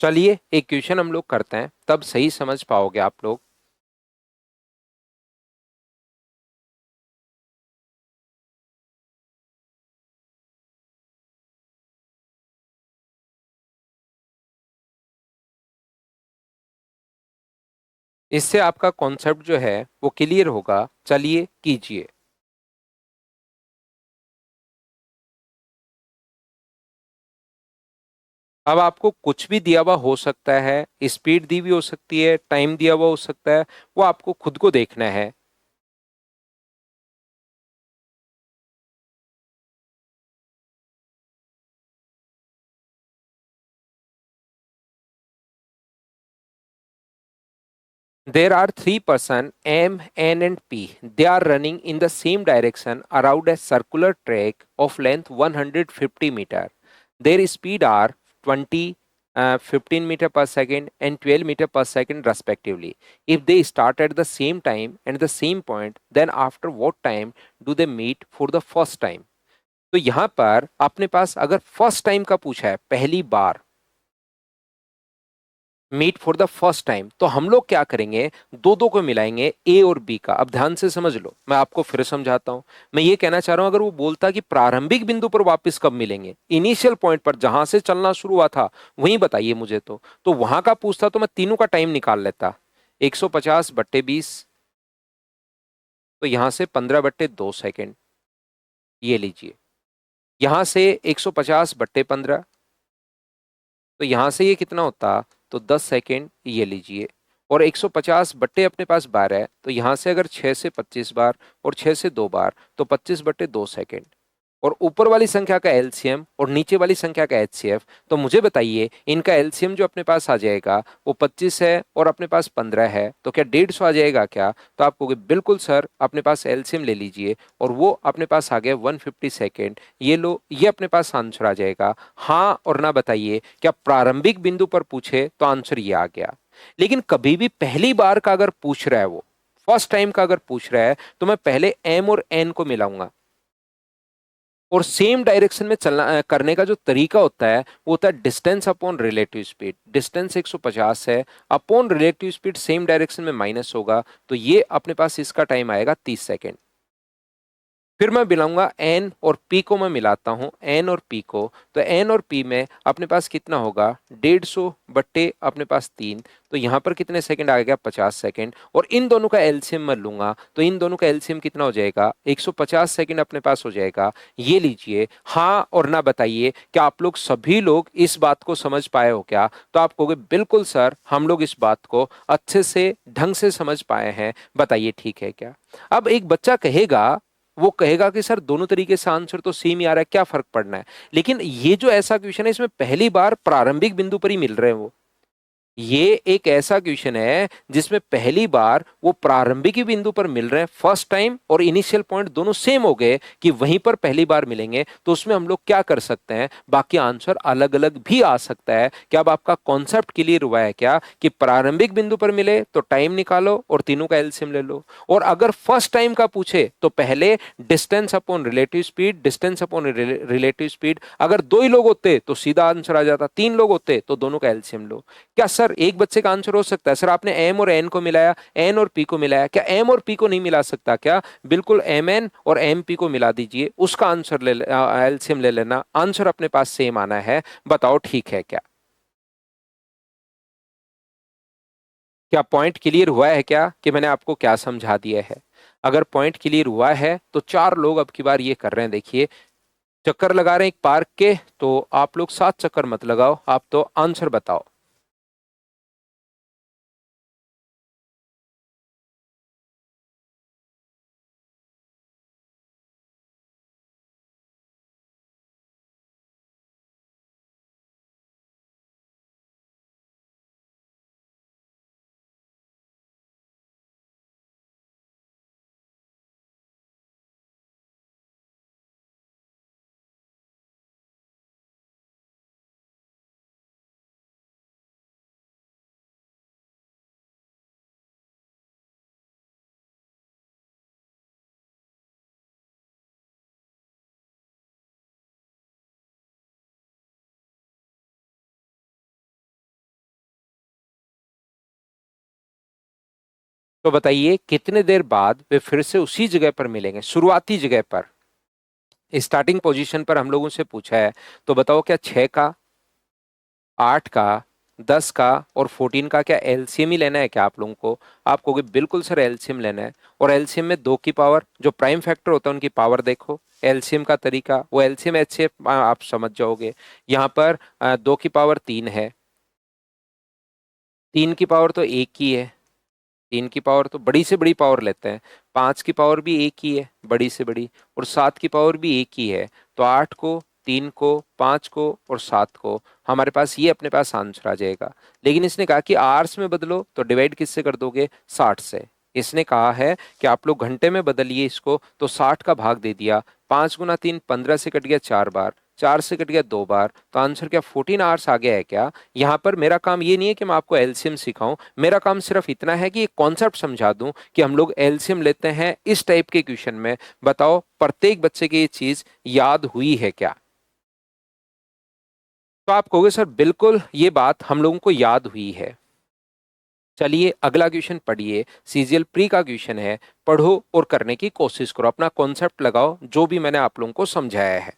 चलिए एक क्वेश्चन हम लोग करते हैं, तब सही समझ पाओगे आप लोग। इससे आपका कॉन्सेप्ट जो है वो क्लियर होगा। चलिए कीजिए। अब आपको कुछ भी दिया हुआ हो सकता है, स्पीड दी हुई हो सकती है, टाइम दिया हुआ हो सकता है, वो आपको खुद को देखना है। There are three person M, N and P. They are running in the same direction around a circular track of length 150 meter. Their speed are 20, 15 meter per second and 12 meter per second respectively. If they start at the same time and the same point, then after what time do they meet for the first time? तो यहां पर अपने पास अगर first time का पूछा है, पहली बार meet for the first time, तो हम लोग क्या करेंगे, दो दो को मिलाएंगे, ए और बी का। अब ध्यान से समझ लो, मैं आपको फिर समझाता हूं। मैं ये कहना चाह रहा हूं, अगर वो बोलता कि प्रारंभिक बिंदु पर वापस कब मिलेंगे, इनिशियल पॉइंट पर जहां से चलना शुरू हुआ था वहीं बताइए मुझे, तो वहां का पूछता तो मैं तीनों का टाइम निकाल लेता। 150 बट्टे 20, तो यहां से 15/2 सेकेंड, ये लीजिए। यहां से 150 बट्टे 15, तो यहां से ये कितना होता, तो 10 सेकेंड, ये लीजिए। और 150 बट्टे अपने पास 12 है, तो यहां से अगर 6 से 25 बार और 6 से 2 बार, तो 25/2 सेकेंड। और ऊपर वाली संख्या का एलसीएम और नीचे वाली संख्या का एचसीएफ, तो मुझे बताइए इनका एलसीएम जो अपने पास आ जाएगा वो 25 है और अपने पास 15 है, तो क्या 150 आ जाएगा क्या? तो आप कहोगे बिल्कुल सर, अपने पास एलसीएम ले लीजिए, और वो अपने पास आ गया 150 सेकेंड। ये लो, ये अपने पास आंसर आ जाएगा। हाँ और ना बताइए, क्या प्रारंभिक बिंदु पर पूछे तो आंसर ये आ गया। लेकिन कभी भी पहली बार का अगर पूछ रहा है, वो फर्स्ट टाइम का अगर पूछ रहा है, तो मैं पहले एम और एन को मिलाऊंगा। और सेम डायरेक्शन में चलना करने का जो तरीका होता है वो होता है distance upon relative speed. Distance 150 है, upon relative speed same direction में माइनस होगा, तो ये अपने पास इसका टाइम आएगा 30 सेकेंड। फिर मैं मिलाऊंगा एन और पी को, मैं मिलाता हूं एन और पी को, तो एन और पी में अपने पास कितना होगा, 150 बट्टे अपने पास 3, तो यहां पर कितने सेकंड आ गया, 50 सेकंड। और इन दोनों का एलसीएम मैं लूंगा, तो इन दोनों का एलसीएम कितना हो जाएगा, 150 सेकंड अपने पास हो जाएगा। ये लीजिए। हाँ और ना बताइए, क्या आप लोग सभी लोग इस बात को समझ पाए हो क्या? तो आप कहोगे बिल्कुल सर, हम लोग इस बात को अच्छे से ढंग से समझ पाए हैं, बताइए ठीक है क्या? अब एक बच्चा कहेगा, वो कहेगा कि सर दोनों तरीके से आंसर तो सेम ही आ रहा है, क्या फर्क पड़ना है? लेकिन ये जो ऐसा क्वेश्चन है, इसमें पहली बार प्रारंभिक बिंदु पर ही मिल रहे हैं वो। ये एक ऐसा क्वेश्चन है जिसमें पहली बार वो प्रारंभिक ही बिंदु पर मिल रहे हैं, फर्स्ट टाइम और इनिशियल पॉइंट दोनों सेम हो गए कि वहीं पर पहली बार मिलेंगे, तो उसमें हम लोग क्या कर सकते हैं, बाकी आंसर अलग अलग भी आ सकता है। क्या अब आपका कॉन्सेप्ट क्लियर हुआ है क्या, कि प्रारंभिक बिंदु पर मिले तो टाइम निकालो और तीनों का एलसीएम ले लो, और अगर फर्स्ट टाइम का पूछे तो पहले distance upon relative speed, distance upon relative speed, अगर दो ही लोग होते तो सीधा आंसर आ जाता, तीन लोग होते तो दोनों का एलसीएम लो। क्या सर एक बच्चे का आंसर हो सकता है, सर आपने एम और एन को मिलाया, एन और पी को मिलाया, क्या एम और पी को नहीं मिला सकता क्या? बिल्कुल, एम एन और एम पी को मिला दीजिए, उसका आंसर ले, एलसीएम ले लेना, आंसर अपने पास सेम आना है। बताओ ठीक है क्या? क्या पॉइंट क्लियर हुआ है क्या, कि मैंने आपको क्या समझा दिया है? अगर पॉइंट क्लियर हुआ है तो चार लोग अब की बार ये कर रहे हैं, देखिए चक्कर लगा रहे हैं एक पार्क के, तो आप लोग सात चक्कर मत लगाओ, आप तो आंसर बताओ। तो बताइए कितने देर बाद वे फिर से उसी जगह पर मिलेंगे, शुरुआती जगह पर, स्टार्टिंग पोजीशन पर हम लोगों से पूछा है। तो बताओ क्या 6 का, 8 का, 10 का और 14 का क्या एलसीएम ही लेना है क्या आप लोगों को? आप कहोगे बिल्कुल सर एलसीएम लेना है। और एलसीएम में 2 की पावर, जो प्राइम फैक्टर होता है उनकी पावर देखो। एलसीएम का तरीका वो एलसीएम एचसीएफ आप समझ जाओगे। यहाँ पर 2 की पावर 3 है, 3 की पावर तो 1 ही है, 3 की पावर तो बड़ी से बड़ी पावर लेते हैं। 5 की पावर भी 1 ही है, बड़ी से बड़ी। और 7 की पावर भी 1 ही है। तो 8 को, 3 को, 5 को और 7 को, हमारे पास ये अपने पास आंसर आ जाएगा। लेकिन इसने कहा कि आवर्स में बदलो, तो डिवाइड किससे कर दोगे? 60 से। इसने कहा है कि आप लोग घंटे में बदलिए इसको, तो 60 का भाग दे दिया। 5 गुना 3 15 से कट गया 4 बार, 4 से कट गया 2 बार, तो आंसर क्या 14 आवर्स आ गया है क्या? यहाँ पर मेरा काम ये नहीं है कि मैं आपको एलसीएम सिखाऊं, मेरा काम सिर्फ इतना है कि एक कॉन्सेप्ट समझा दूं कि हम लोग एलसीएम लेते हैं इस टाइप के क्वेश्चन में। बताओ प्रत्येक बच्चे की ये चीज याद हुई है क्या? तो आप कहोगे सर बिल्कुल ये बात हम लोगों को याद हुई है। चलिए अगला क्वेश्चन पढ़िए, सीजीएल प्री का क्वेश्चन है। पढ़ो और करने की कोशिश करो, अपना कॉन्सेप्ट लगाओ जो भी मैंने आप लोगों को समझाया है।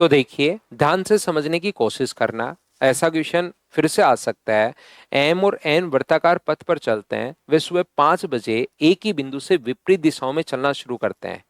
तो देखिए ध्यान से समझने की कोशिश करना, ऐसा क्वेश्चन फिर से आ सकता है। एम और एन वृत्ताकार पथ पर चलते हैं, वे सुबह 5 बजे एक ही बिंदु से विपरीत दिशाओं में चलना शुरू करते हैं।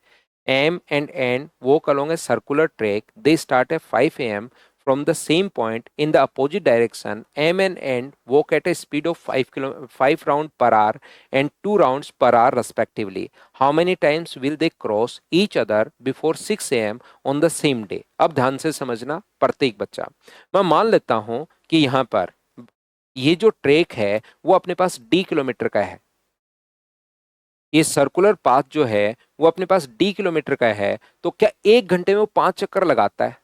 M and N walk along a circular track. They start at 5 a.m. from the same point in the opposite direction. M and N walk at a speed of 5 rounds per hour and 2 rounds per hour respectively. How many times will they cross each other before 6 a.m. on the same day? अब ध्यान से समझना प्रत्येक बच्चा। मैं मान लेता हूं कि यहाँ पर ये जो ट्रैक है वो अपने पास d किलोमीटर का है। ये सर्कुलर पाथ जो है वो अपने पास d किलोमीटर का है। तो क्या 1 घंटे में वो 5 चक्कर लगाता है?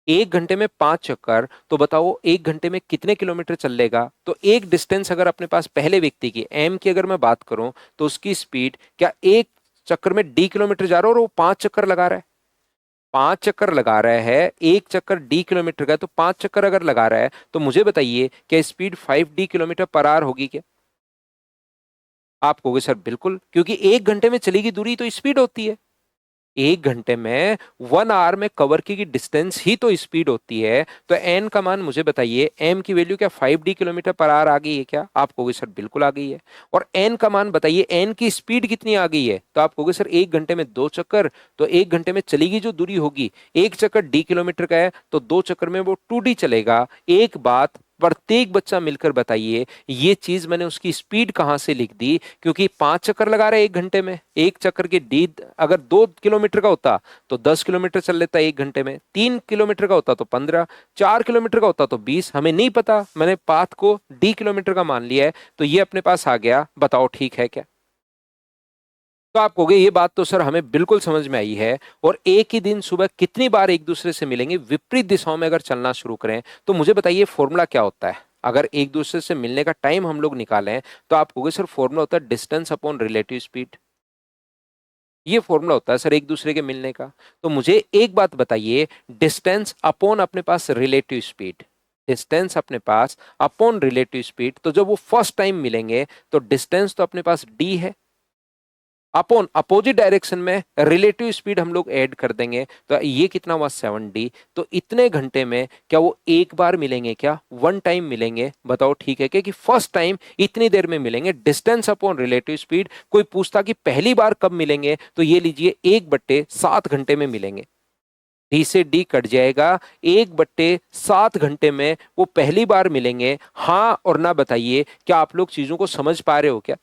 1 घंटे में 5 चक्कर, तो बताओ 1 घंटे में कितने किलोमीटर चल लेगा? तो एक डिस्टेंस अगर अपने पास पहले व्यक्ति की एम की अगर मैं बात करूं, तो उसकी स्पीड क्या 1 चक्कर में d किलोमीटर जा रहा है और वो 5 चक्कर लगा रहा है? 5 चक्कर लगा रहा है, 1 चक्कर d किलोमीटर का, तो 5 चक्कर अगर लगा रहा है तो मुझे बताइए क्या speed 5 d kilometre per hour होगी क्या? आप कहोगे सर बिल्कुल, क्योंकि 1 घंटे में चली गई दूरी तो स्पीड होती है। 1 घंटे में 1 आवर में कवर की गई डिस्टेंस ही तो स्पीड होती है। तो एन का मान मुझे बताइए, एम की वैल्यू क्या 5 d किलोमीटर पर आवर आ गई है क्या? आप कहोगे सर बिल्कुल आ गई है। और एन का मान बताइए, एन की स्पीड कितनी आ गई है? तो आप कहोगे सर 1 घंटे में 2 चक्कर, तो 1 घंटे में चली गई जो दूरी होगी, 1 चक्कर d किलोमीटर का है तो 2 चक्कर में वो 2d चलेगा। एक बात प्रत्येक बच्चा मिलकर बताइए, ये चीज मैंने उसकी स्पीड कहां से लिख दी? क्योंकि 5 चक्कर लगा रहा है 1 घंटे में, 1 चक्कर के डी अगर 2 किलोमीटर का होता तो 10 किलोमीटर चल लेता 1 घंटे में, 3 किलोमीटर का होता तो 15, 4 किलोमीटर का होता तो 20। हमें नहीं पता, मैंने पाथ को d किलोमीटर का मान लिया है, तो ये अपने पास आ गया। बताओ ठीक है क्या? तो आप कहोगे ये बात तो सर हमें बिल्कुल समझ में आई है। और एक ही दिन सुबह कितनी बार एक दूसरे से मिलेंगे विपरीत दिशाओं में अगर चलना शुरू करें, तो मुझे बताइए फॉर्मूला क्या होता है? अगर एक दूसरे से मिलने का टाइम हम लोग निकालें, तो आप कहोगे सर फॉर्मूला होता है डिस्टेंस अपॉन रिलेटिव स्पीड। ये फॉर्मूला होता है सर एक दूसरे के मिलने का। तो मुझे एक बात बताइए, डिस्टेंस अपॉन अपने पास रिलेटिव स्पीड, डिस्टेंस अपने पास अपॉन रिलेटिव स्पीड, तो जब वो फर्स्ट टाइम मिलेंगे तो डिस्टेंस तो अपने पास d है, अपॉन अपोजिट डायरेक्शन में रिलेटिव स्पीड हम लोग ऐड कर देंगे, तो ये कितना हुआ 7d। तो इतने घंटे में क्या वो एक बार मिलेंगे क्या? 1 टाइम मिलेंगे। बताओ ठीक है क्या कि फर्स्ट टाइम इतनी देर में मिलेंगे, डिस्टेंस अपॉन रिलेटिव स्पीड। कोई पूछता कि पहली बार कब मिलेंगे, तो ये लीजिए 1/7 घंटे में मिलेंगे। डी से डी कट जाएगा, 1/7 घंटे में वो पहली बार मिलेंगे। हाँ और ना बताइए, क्या आप लोग चीजों को समझ पा रहे हो क्या?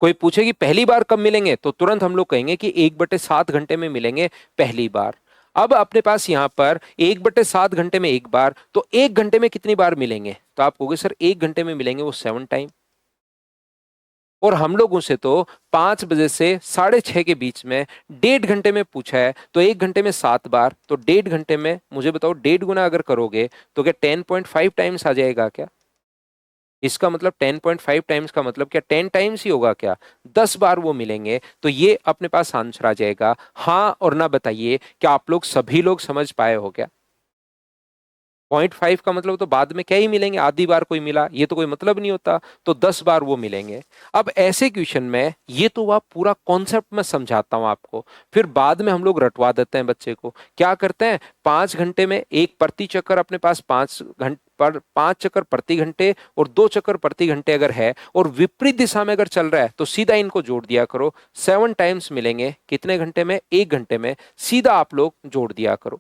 कोई पूछे कि पहली बार कब मिलेंगे, तो तुरंत हम लोग कहेंगे कि 1/7 घंटे में मिलेंगे पहली बार। अब अपने पास यहां पर 1/7 घंटे में एक बार, तो 1 घंटे में कितनी बार मिलेंगे, तो आप कहोगे सर 1 घंटे में मिलेंगे वो 7 टाइम। और हम लोगों से तो 5 बजे से 6:30 के बीच में 1.5 घंटे में पूछा है, तो 1 घंटे में 7 बार, तो 1.5 घंटे में मुझे बताओ 1.5 गुना अगर करोगे तो क्या 10.5 टाइम्स आ जाएगा क्या? इसका मतलब 10.5 टाइम्स का मतलब क्या 10 टाइम्स ही होगा क्या? 10 बार वो मिलेंगे, तो ये अपने पास आंसर आ जाएगा। हाँ और ना बताइए, क्या आप लोग सभी लोग समझ पाए हो क्या? 0.5 का मतलब तो बाद में क्या ही मिलेंगे, आधी बार कोई मिला, ये तो कोई मतलब नहीं होता, तो 10 बार वो मिलेंगे। अब ऐसे क्वेश्चन में ये तो आप पूरा कॉन्सेप्ट में समझाता हूं आपको, फिर बाद में हम लोग रटवा देते हैं बच्चे को। क्या करते हैं, 5 घंटे में एक प्रति चक्कर अपने पास 5 घंटे पर 5 चक्कर प्रति घंटे और 2 चक्कर प्रति घंटे अगर है और विपरीत दिशा में अगर चल रहा है तो सीधा इनको जोड़ दिया करो। 7 टाइम्स मिलेंगे कितने घंटे में, 1 घंटे में, सीधा आप लोग जोड़ दिया करो।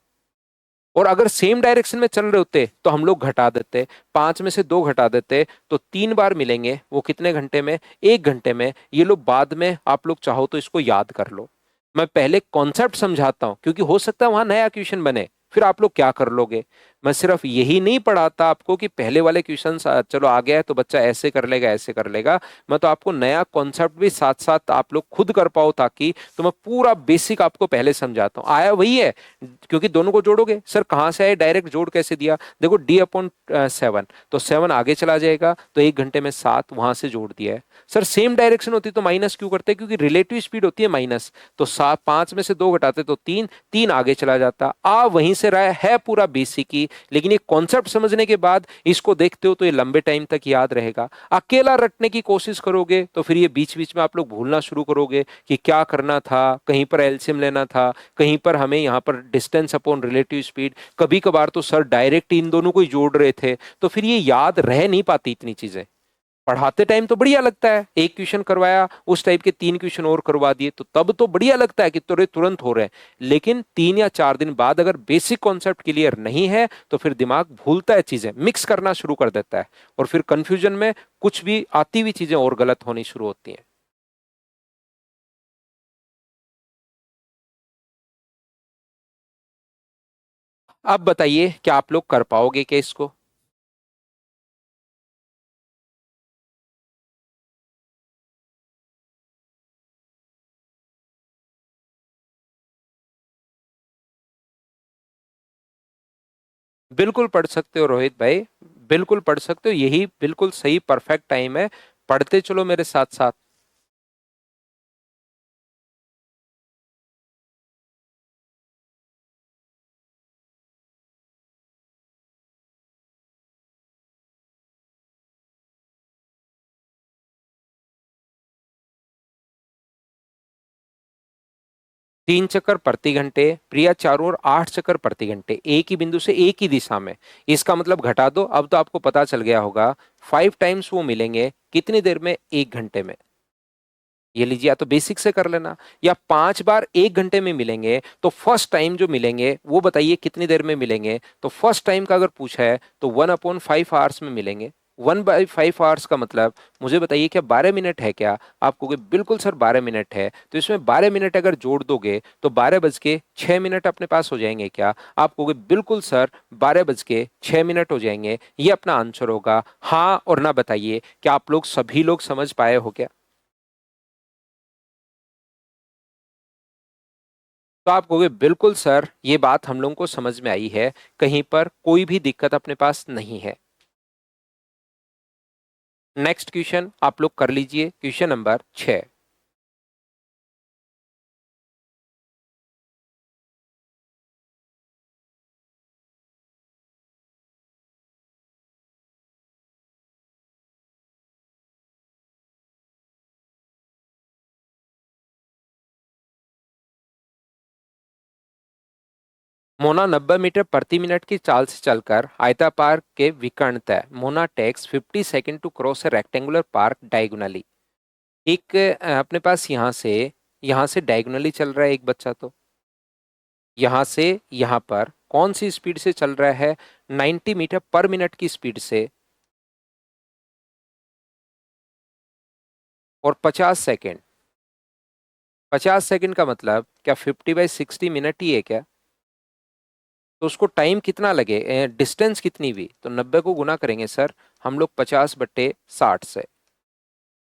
और अगर सेम डायरेक्शन में चल रहे होते तो हम लोग घटा देते, 5 में से 2 घटा देते, तो 3 बार मिलेंगे वो कितने घंटे में, 1 घंटे में। ये लो बाद में आप लोग चाहो तो इसको याद कर लो, मैं पहले कॉन्सेप्ट समझाता हूं क्योंकि हो सकता है वहां नया क्वेश्चन बने, फिर आप लोग क्या कर लोगे। मैं सिर्फ यही नहीं पढ़ाता आपको कि पहले वाले क्वेश्चन चलो आ गया है तो बच्चा ऐसे कर लेगा ऐसे कर लेगा, मैं तो आपको नया कॉन्सेप्ट भी साथ साथ आप लोग खुद कर पाओ, ताकि तो मैं पूरा बेसिक आपको पहले समझाता हूँ। आया वही है, क्योंकि दोनों को जोड़ोगे सर कहाँ से आए, डायरेक्ट जोड़ कैसे दिया, देखो D/7, तो 7 आगे चला जाएगा तो 1 घंटे में 7 वहां से जोड़ दिया है। सर सेम डायरेक्शन होती तो माइनस क्यों करते, क्योंकि रिलेटिव स्पीड होती है माइनस, तो 5 में से 2 घटाते तो 3, 3 आगे चला जाता। वहीं से रहा है पूरा बेसिक ही, लेकिन ये कॉन्सेप्ट समझने के बाद इसको देखते हो तो ये लंबे टाइम तक याद रहेगा। अकेला रटने की कोशिश करोगे तो फिर ये बीच बीच में आप लोग भूलना शुरू करोगे कि क्या करना था, कहीं पर एलसीएम लेना था, कहीं पर हमें यहाँ पर डिस्टेंस अपॉन रिलेटिव स्पीड, कभी कभार तो सर डायरेक्ट इन दोनों को ही जोड़ रहे थे, तो फिर ये याद रह नहीं पाती इतनी चीजें। पढ़ाते टाइम तो बढ़िया लगता है, एक क्वेश्चन करवाया उस टाइप के 3 क्वेश्चन और करवा दिए तो तब तो बढ़िया लगता है कि तुरंत तुरंत हो रहे हैं, लेकिन 3 या 4 दिन बाद अगर बेसिक कॉन्सेप्ट क्लियर नहीं है तो फिर दिमाग भूलता है, चीजें मिक्स करना शुरू कर देता है, और फिर कंफ्यूजन में कुछ भी आती हुई चीजें और गलत होनी शुरू होती हैं। अब बताइए क्या आप लोग कर पाओगे क्या इसको? बिल्कुल पढ़ सकते हो रोहित भाई, बिल्कुल पढ़ सकते हो, यही बिल्कुल सही परफेक्ट टाइम है, पढ़ते चलो मेरे साथ साथ। 3 चक्कर प्रति घंटे, प्रिया चारों ओर 8 चक्कर प्रति घंटे, एक ही बिंदु से एक ही दिशा में, इसका मतलब घटा दो, अब तो आपको पता चल गया होगा। 5 टाइम्स वो मिलेंगे कितनी देर में, 1 घंटे में। ये लीजिए, या तो बेसिक से कर लेना, या 5 बार 1 घंटे में मिलेंगे, तो फर्स्ट टाइम जो मिलेंगे वो बताइए कितनी देर में मिलेंगे, तो फर्स्ट टाइम का अगर पूछा है तो 1/5 आवर्स में मिलेंगे। 1/5 आवर्स का मतलब मुझे बताइए क्या 12 मिनट है क्या? आप कहोगे बिल्कुल सर 12 मिनट है, तो इसमें 12 मिनट अगर जोड़ दोगे तो 12:06 अपने पास हो जाएंगे क्या? आप कहोगे बिल्कुल सर 12:06 हो जाएंगे, ये अपना आंसर होगा। हाँ और ना बताइए, क्या आप लोग सभी लोग समझ पाए हो क्या? तो आप कहोगे बिल्कुल सर ये बात हम लोगों को समझ में आई है, कहीं पर कोई भी दिक्कत अपने पास नहीं है। नेक्स्ट क्वेश्चन आप लोग कर लीजिए, क्वेश्चन नंबर 6। मोना 90 मीटर प्रति मिनट की चाल से चलकर आयताकार के विकर्ण तय, Mona takes 50 second to cross a rectangular park diagonally. एक अपने पास यहाँ से डायगोनली चल रहा है एक बच्चा, तो यहाँ से यहाँ पर कौन सी स्पीड से चल रहा है, 90 मीटर पर मिनट की स्पीड से। और 50 सेकेंड। 50 सेकेंड का मतलब क्या 50/60 मिनट ही है क्या? तो उसको टाइम कितना लगे, डिस्टेंस कितनी हुई? तो 90 को गुना करेंगे सर हम लोग 50/60 से।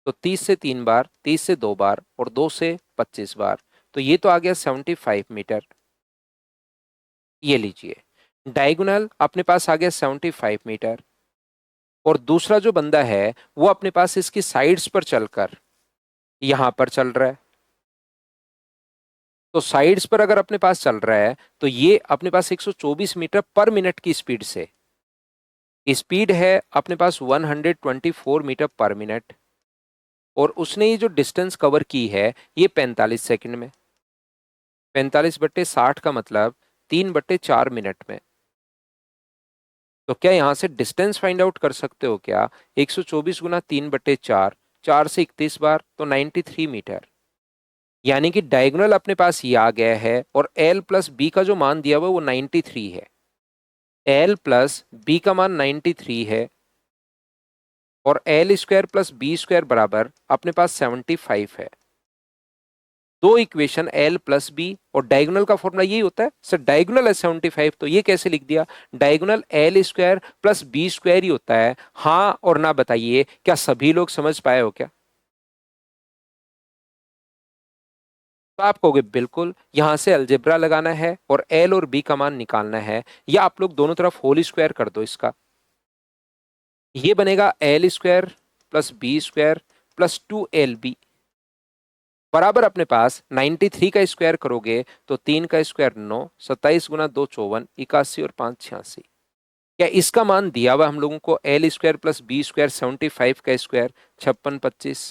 तो 30 से 3 बार, 30 से 2 बार और 2 से 25 बार। तो ये तो आ गया 75 मीटर। ये लीजिए, डायगोनल अपने पास आ गया 75 मीटर। और दूसरा जो बंदा है वो अपने पास इसकी साइड्स पर चलकर यहां पर चल रहा है। तो साइड्स पर अगर अपने पास चल रहा है तो ये अपने पास 124 मीटर पर मिनट की स्पीड से, स्पीड है अपने पास 124 मीटर पर मिनट। और उसने ये जो डिस्टेंस कवर की है ये 45 सेकंड में। 45/60 का मतलब 3/4 मिनट में। तो क्या यहां से डिस्टेंस फाइंड आउट कर सकते हो क्या? 124 गुना 3/4, 4 से 31 बार तो 93 मीटर। यानी कि डायगोनल अपने पास ये आ गया है और एल प्लस बी का जो मान दिया हुआ है वो 93 है। एल प्लस बी का मान 93 है और L square plus B square बराबर अपने पास 75 है। दो इक्वेशन एल प्लस बी, और डायगोनल का फॉर्मूला यही होता है सर, डायगोनल है 75, तो ये कैसे लिख दिया? Diagonal l square plus B square ही होता है। हाँ और ना बताइए, क्या सभी लोग समझ पाए हो क्या? तो आप कहोगे बिल्कुल, यहां से अलजेब्रा लगाना है और एल और बी का मान निकालना है, या आप लोग दोनों तरफ होल स्क्वायर कर दो इसका। ये बनेगा L square plus B square plus 2LB बराबर अपने पास 93 का स्क्वायर करोगे तो 3 का स्क्वायर 9, 27 गुना 2 54, 81 और 5 86। क्या इसका मान दिया हुआ हम लोगों को L square plus B square 75 का स्क्वायर 5625।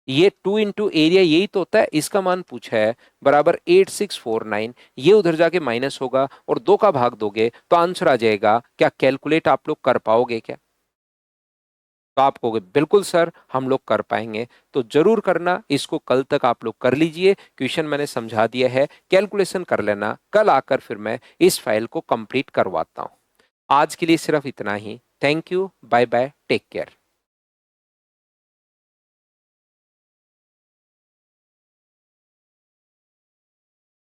ये 2 इंटू एरिया यही तो होता है, इसका मान पूछा है बराबर 8649। ये उधर जाके माइनस होगा और 2 का भाग दोगे तो आंसर आ जाएगा। क्या कैलकुलेट आप लोग कर पाओगे क्या? तो आप कहोगे बिल्कुल सर हम लोग कर पाएंगे। तो जरूर करना, इसको कल तक आप लोग कर लीजिए। क्वेश्चन मैंने समझा दिया है, कैलकुलेशन कर लेना, कल आकर फिर मैं इस फाइल को कंप्लीट करवाता हूं। आज के लिए सिर्फ इतना ही। Thank you, bye bye, take care.